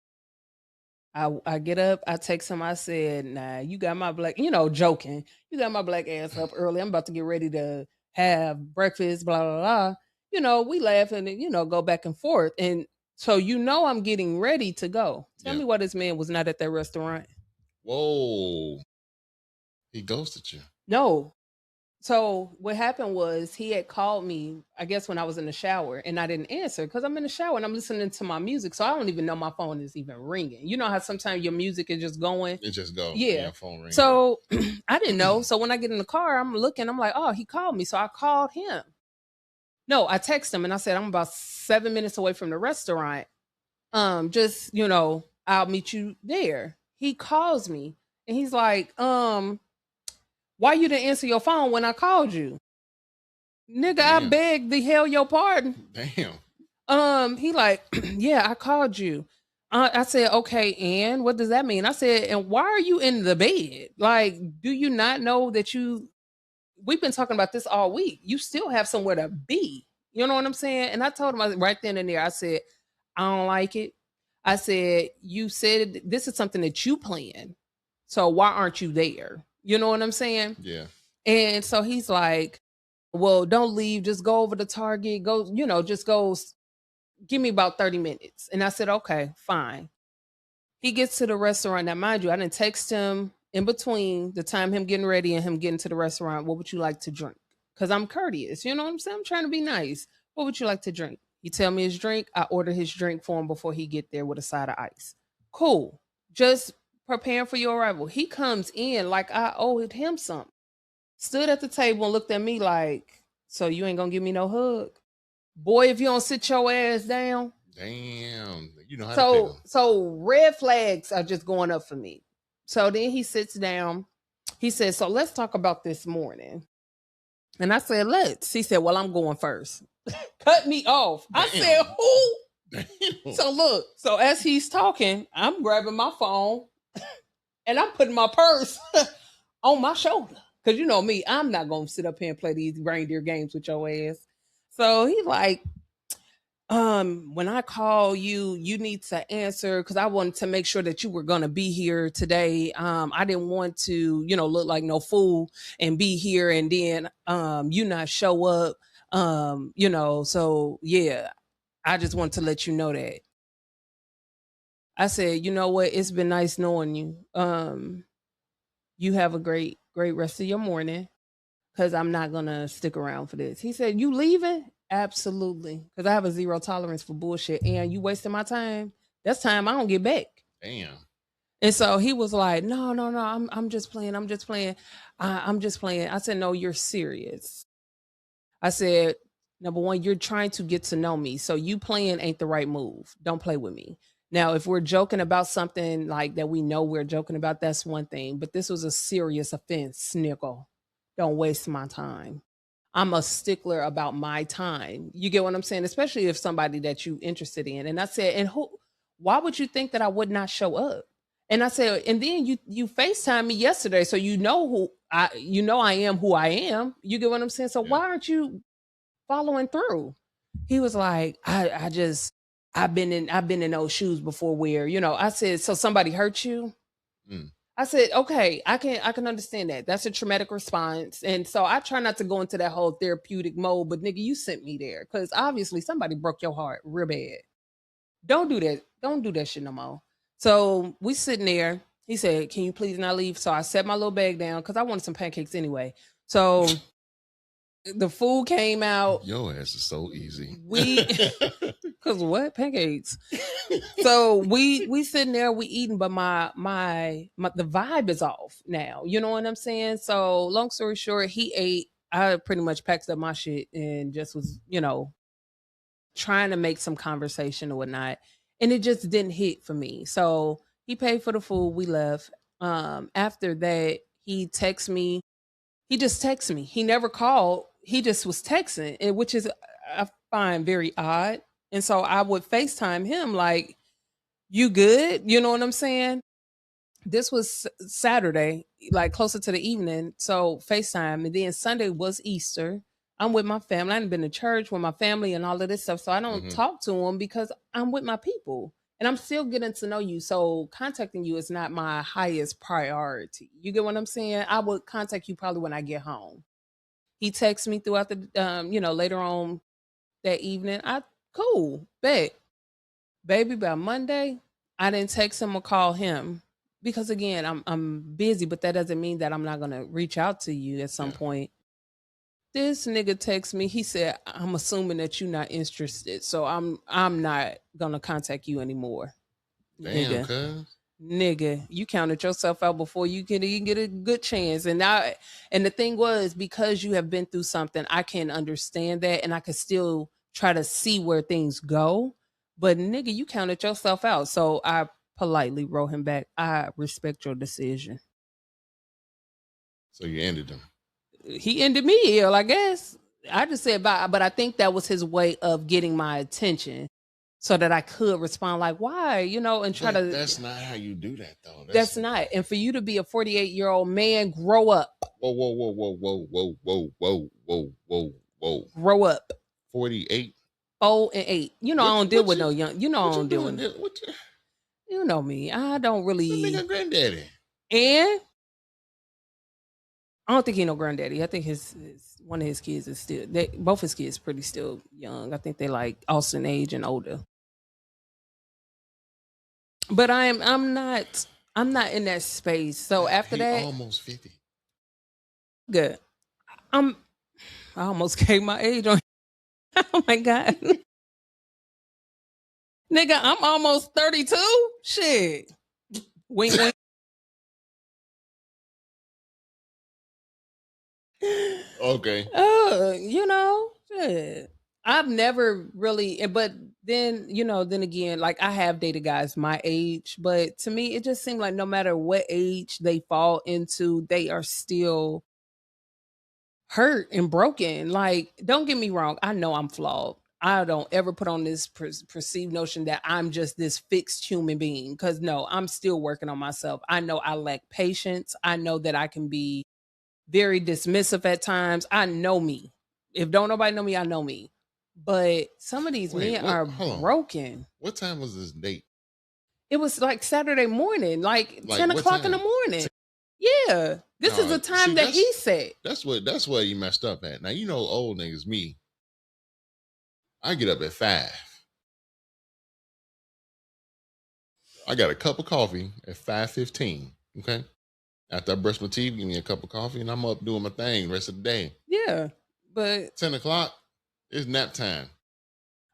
I get up, I text him, I said, nah, you got my black, joking. You got my black ass up early. I'm about to get ready to have breakfast, blah, blah, blah. We laugh and, go back and forth. And so, I'm getting ready to go. Tell Yeah. me why this man was not at that restaurant. Whoa. He ghosted you. No. So what happened was he had called me, I guess when I was in the shower, and I didn't answer because I'm in the shower and I'm listening to my music. So I don't even know my phone is even ringing. You know how sometimes your music is just going? It just go and Yeah. your phone ring. So I didn't know. So when I get in the car, I'm looking, I'm like, oh, he called me. So I called him. No, I texted him and I said, I'm about 7 minutes away from the restaurant. Just, I'll meet you there. He calls me and he's like, why you didn't answer your phone when I called you? Nigga, I Damn. beg the hell your pardon. Damn. He like, yeah, I called you. I said, okay, and what does that mean? I said, and why are you in the bed? Like, do you not know that we've been talking about this all week. You still have somewhere to be. You know what I'm saying? And I told him right then and there, I said, I don't like it. I said, you said this is something that you planned. So why aren't you there? You know what I'm saying? Yeah. And so he's like, well, don't leave. Just go over to Target. Go, just go give me about 30 minutes. And I said, okay, fine. He gets to the restaurant. Now, mind you, I didn't text him in between the time him getting ready and him getting to the restaurant. What would you like to drink? Because I'm courteous. You know what I'm saying? I'm trying to be nice. What would you like to drink? He tell me his drink. I order his drink for him before he get there with a side of ice. Cool. Just preparing for your arrival. He comes in like I owed him something. Stood at the table and looked at me like, so you ain't gonna give me no hug? Boy, if you don't sit your ass down. Damn. You know how to pick 'em. So red flags are just going up for me. So then he sits down. He says, so let's talk about this morning. And I said, let's. He said, well, I'm going first. Cut me off. Damn. I said, who? Damn. So look, so as he's talking, I'm grabbing my phone and I'm putting my purse on my shoulder. Cause you know me, I'm not gonna sit up here and play these reindeer games with your ass. So he's like, when I call you, you need to answer because I wanted to make sure that you were gonna be here today. I didn't want to, look like no fool and be here and then you not show up. So yeah, I just want to let you know that. I said, you know what, it's been nice knowing you. You have a great rest of your morning because I'm not gonna stick around for this. He said, you leaving? Absolutely. Because I have a zero tolerance for bullshit. And you wasting my time. That's time I don't get back. Damn. And so he was like, no, no, no, I'm just playing. I'm just playing. I'm just playing. I said, no, you're serious. I said, number one, you're trying to get to know me. So you playing ain't the right move. Don't play with me. Now, if we're joking about something like that we know we're joking about, that's one thing. But this was a serious offense, Snickle. Don't waste my time. I'm a stickler about my time. You get what I'm saying? Especially if somebody that you interested in. And I said, and why would you think that I would not show up? And I said, and then you FaceTime me yesterday. So I am who I am. You get what I'm saying? So Yeah. why aren't you following through? He was like, I've been in those shoes before where, I said, so somebody hurt you? Mm. I said, okay, I can understand that. That's a traumatic response. And so I try not to go into that whole therapeutic mode, but nigga, you sent me there because obviously somebody broke your heart real bad. Don't do that. Don't do that shit no more. So we sitting there. He said, can you please not leave? So I set my little bag down because I wanted some pancakes anyway. So the food came out. Your ass is so easy. Cause what pancakes? So we sitting there, we eating, but my the vibe is off now. You know what I'm saying? So long story short, he ate. I pretty much packed up my shit and just was, trying to make some conversation or whatnot. and it just didn't hit for me. So he paid for the food, we left. After that, he just texted me. He never called. He just was texting, which is I find very odd. And so I would FaceTime him like, "You good?" You know what I'm saying? This was Saturday, like closer to the evening. So FaceTime. And then Sunday was Easter. I'm with my family. I hadn't been to church with my family and all of this stuff. So I don't Mm-hmm. talk to them because I'm with my people. And I'm still getting to know you. So contacting you is not my highest priority. You get what I'm saying? I would contact you probably when I get home. He texts me throughout the later on that evening. I cool, bet. Baby, by Monday, I didn't text him or call him because again, I'm busy, but that doesn't mean that I'm not gonna reach out to you at some Yeah. point. This nigga texts me. He said, "I'm assuming that you're not interested, so I'm not gonna contact you anymore." Damn, Nigga, cuz. nigga, you counted yourself out before you can even get a good chance. And the thing was, because you have been through something, I can understand that, and I can still try to see where things go. But nigga, you counted yourself out. So I politely wrote him back, "I respect your decision." So you ended them. He ended me ill, I guess. I just said bye, but I think that was his way of getting my attention so that I could respond like, "Why?" And try But to. that's not how you do that, though. That's not. And for you to be a 48-year-old man, grow up. Whoa, whoa, whoa, whoa, whoa, whoa, whoa, whoa, whoa, whoa, whoa. Grow up. 48. 0 and 8. I don't deal with no young. I What you don't deal doing? with. What you, You know me. I don't the really. nigga granddaddy? And I don't think he no granddaddy. I think his one of his kids is still. Both his kids pretty still young. I think they like Austin age and older. But I'm not. I'm not in that space. So after He that, almost 50. good. I'm. I almost gave my age on. Oh my god. Nigga, I'm almost 32. Shit. Wink, wink. Okay. Shit. I've never really, but then again, like I have dated guys my age, but to me, it just seemed like no matter what age they fall into, they are still hurt and broken. Like, don't get me wrong, I know I'm flawed. I don't ever put on this perceived notion that I'm just this fixed human being because no, I'm still working on myself. I know I lack patience. I know that I can be very dismissive at times. I know me. If don't nobody know me, I know me. But some of these Wait, men what? are Hold on. broken. What time was this date? It was like Saturday morning, like Like 10 what o'clock in the time? morning. Yeah. This is No, the time that he said. that's where you messed up at. Now you know old niggas me. I get up at 5. I got a cup of coffee at 5:15. Okay. After I brush my teeth, give me a cup of coffee, and I'm up doing my thing the rest of the day. Yeah. But 10 o'clock, it's nap time.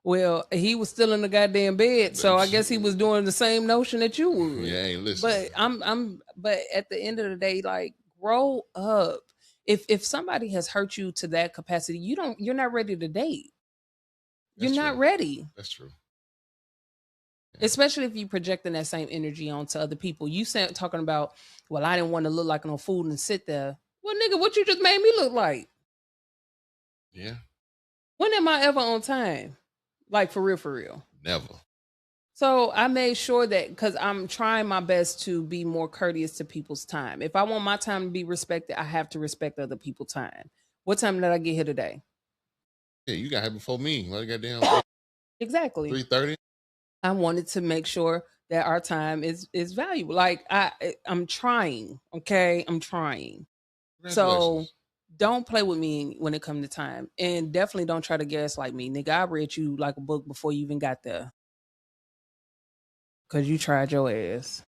well, he was still in the goddamn bed, so I guess he was doing the same notion that you would. Yeah, hey, listen. But but at the end of the day, like grow up. If somebody has hurt you to that capacity, you're not ready to date. You're That's not true. ready. That's true. Yeah. Especially if you projecting that same energy onto other people. You said talking about, well, I didn't want to look like no fool and sit there. Well, nigga, what you just made me look like? Yeah. When am I ever on time? Like for real, for real. Never. So I made sure that because I'm trying my best to be more courteous to people's time. If I want my time to be respected, I have to respect other people's time. What time did I get here today? Yeah, you got here before me. What goddamn Exactly. 3:30? I wanted to make sure that our time is valuable. Like I'm trying, okay? I'm trying. So don't play with me when it comes to time. And definitely don't try to gaslight me. Nigga, I read you like a book before you even got there. Cause you tried your ass.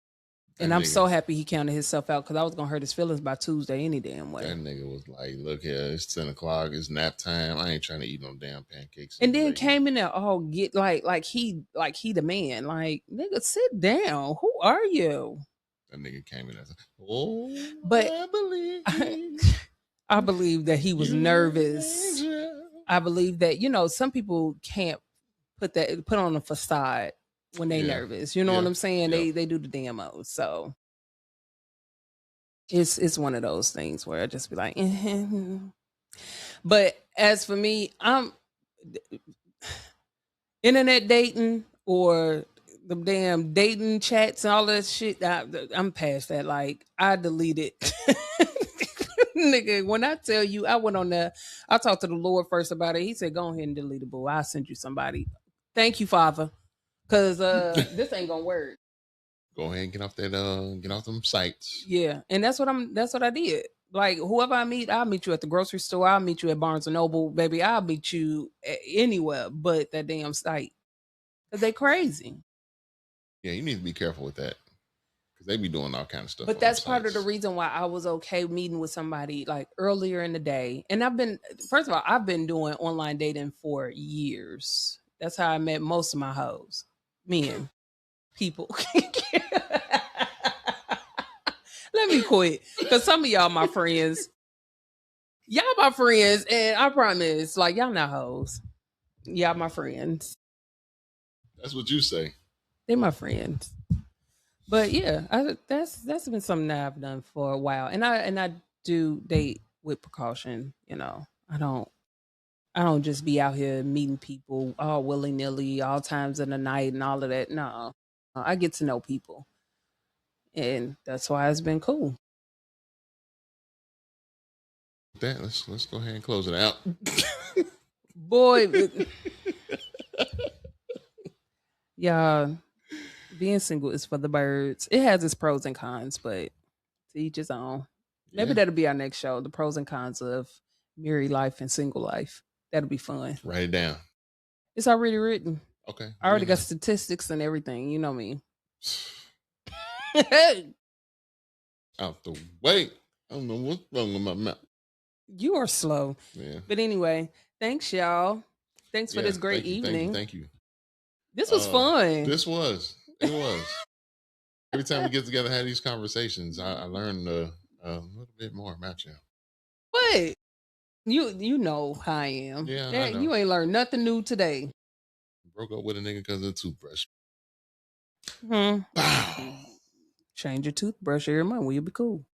And I'm so happy he counted himself out because I was gonna hurt his feelings by Tuesday any damn way. That nigga was like, look here, it's 10 o'clock, it's nap time. I ain't trying to eat no damn pancakes. And then came in there, get like he the man. Like, nigga, sit down. Who are you? That nigga came in there. Oh, but I believe I believe that he was nervous. I believe that, some people can't put on a facade. when they Yeah. nervous. You know what Yeah. I'm saying? Yep. They do the DMO. So it's one of those things where I just be like, but as for me, I'm internet dating or the damn dating chats and all that shit. I'm past that. Like I deleted. Nigga, when I tell you I went on there, I talked to the Lord first about it. He said, go ahead and delete it, boo. I'll send you somebody. Thank you, Father. Cause this ain't gonna work. Go ahead and get off them sites. Yeah. And that's what I did. Like whoever I meet, I'll meet you at the grocery store, I'll meet you at Barnes and Noble, baby. I'll meet you anywhere but that damn site. Cause they crazy. Yeah, you need to be careful with that. Because they be doing all kind of stuff But on them that's part of the sites. reason why I was okay meeting with somebody like earlier in the day. And first of all, I've been doing online dating for years. That's how I met most of my hoes, men, people. Let me quit. Because some of y'all my friends. Y'all my friends. And I promise, like, y'all not hoes. Y'all my friends. That's what you say. They my friends. But yeah, that's been something that I've done for a while, and I do date with precaution. You know, I don't just be out here meeting people all willy nilly, all times of the night, and all of that. No, I get to know people, and that's why it's been cool. With that, let's go ahead and close it out. Boy, yeah, being single is for the birds. It has its pros and cons, but to each his own. Maybe Yeah. that'll be our next show: the pros and cons of married life and single life. That'll be fun. Write it down. It's already written. Okay. I already got statistics and everything. You know me. Out the way. I don't know what's wrong with my mouth. You are slow. Yeah. But anyway, thanks, y'all. Thanks for this great evening. Thank you. This was fun. It was. Every time we get together and have these conversations, I learn a little bit more about you. What? You know how I am. Yeah, I know. You ain't learned nothing new today. Broke up with a nigga because of a toothbrush. Change your toothbrush every month. We'll be cool.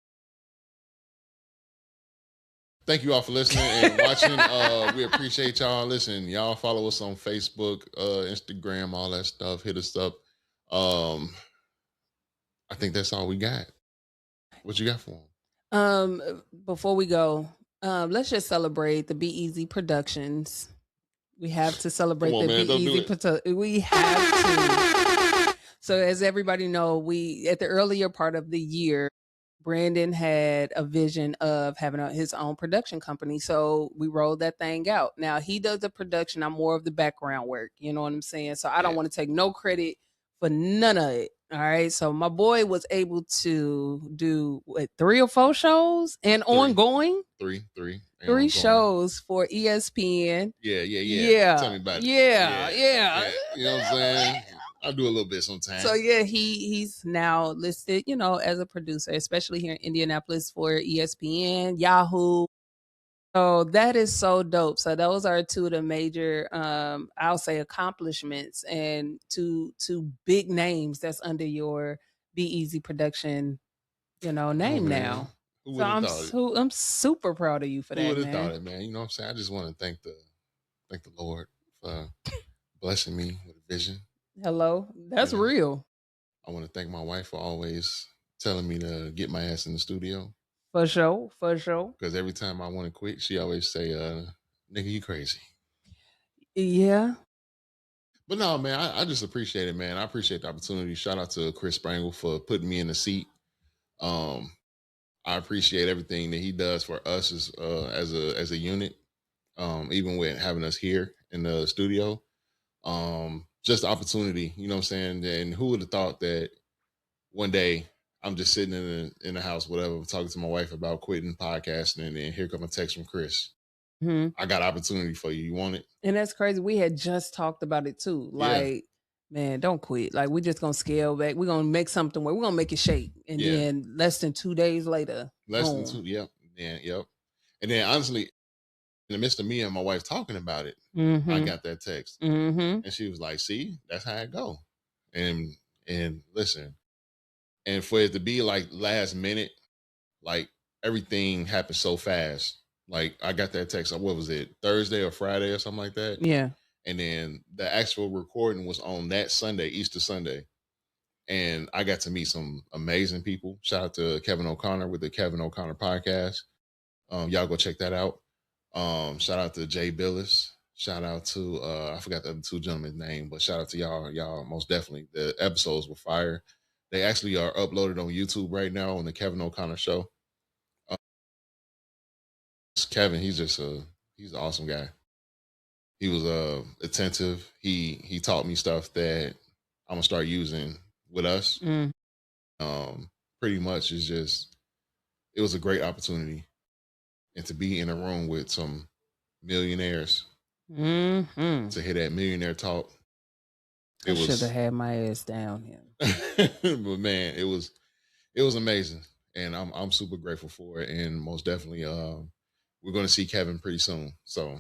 Thank you all for listening and watching. We appreciate y'all. Listen, y'all follow us on Facebook, Instagram, all that stuff. Hit us up. I think that's all we got. What you got for them? Before we go, let's just celebrate the Be Easy Productions. We have to celebrate the Be Easy. We have to. So, as everybody know, we at the earlier part of the year, Brandon had a vision of having his own production company. So we rolled that thing out. Now he does the production. I'm more of the background work. You know what I'm saying? So I don't want to take no credit for none of it. All right. So my boy was able to do 3 or 4 shows and ongoing. Three shows for ESPN. Yeah. Tell me about it. Yeah. You know what I'm saying? I do a little bit sometimes. So yeah, he's now listed, as a producer, especially here in Indianapolis for ESPN, Yahoo. So that is so dope. So those are 2 of the major, I'll say, accomplishments and two big names that's under your Be Easy production, name now. So I'm super proud of you for that, man. Who would have thought it, man? You know what I'm saying? I just want to thank the Lord for blessing me with a vision. Hello, that's real. I want to thank my wife for always telling me to get my ass in the studio. For sure. Because every time I want to quit, she always say, "Nigga, you crazy." Yeah. But no, man, I just appreciate it, man. I appreciate the opportunity. Shout out to Chris Sprangle for putting me in the seat. I appreciate everything that he does for us as a unit. Even with having us here in the studio. Just the opportunity, you know what I'm saying? And who would have thought that one day I'm just sitting in the house, whatever, talking to my wife about quitting podcasting, and then here come a text from Chris. I got opportunity for you. You want it? And that's crazy. We had just talked about it too. Like, man, don't quit. Like, we're just gonna scale back. We're gonna make something where we're gonna make it shake. And then less than 2 days later. Than 2, yep. And then honestly, in the midst of me and my wife talking about it, I got that text. And she was like, see, that's how it go. And listen, and for it to be like last minute, like everything happened so fast. Like I got that text, what was it, Thursday or Friday or something like that? Yeah. And then the actual recording was on that Sunday, Easter Sunday. And I got to meet some amazing people. Shout out to Kevin O'Connor with the Kevin O'Connor podcast. Y'all go check that out. Shout out to Jay Billis. Shout out to I forgot the other two gentlemen's name, but shout out to y'all. Y'all most definitely. The episodes were fire. They actually are uploaded on YouTube right now on the Kevin O'Connor show. Kevin, he's an awesome guy. He was attentive. He taught me stuff that I'm gonna start using with us. Pretty much is just, it was a great opportunity, and to be in a room with some millionaires, to hear that millionaire talk. I should have had my ass down here. But man, it was amazing, and I'm super grateful for it, and most definitely we're going to see Kevin pretty soon. So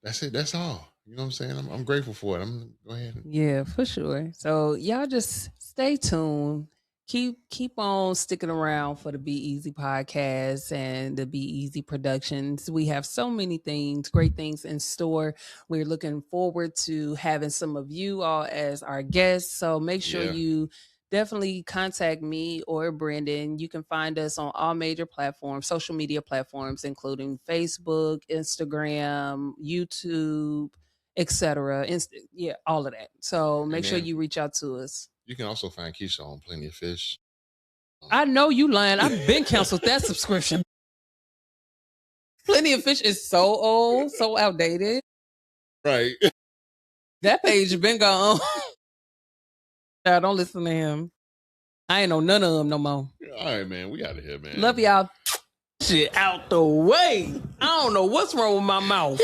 that's it. That's all. You know what I'm saying? I'm grateful for it. I'm go ahead. Yeah, for sure. So y'all just stay tuned. Keep on sticking around for the Be Easy podcast and the Be Easy Productions. We have so many things, great things in store. We're looking forward to having some of you all as our guests. So make sure you definitely contact me or Brandon. You can find us on all major platforms, social media platforms, including Facebook, Instagram, YouTube, etc. Yeah, all of that. So make sure you reach out to us. You can also find Kisha on Plenty of Fish. I know you lying. I've been canceled that subscription. Plenty of Fish is so old, so outdated. Right. That page has been gone. I don't listen to him. I ain't know none of them no more. All right, man. We out of here, man. Love y'all. Shit out the way. I don't know what's wrong with my mouth.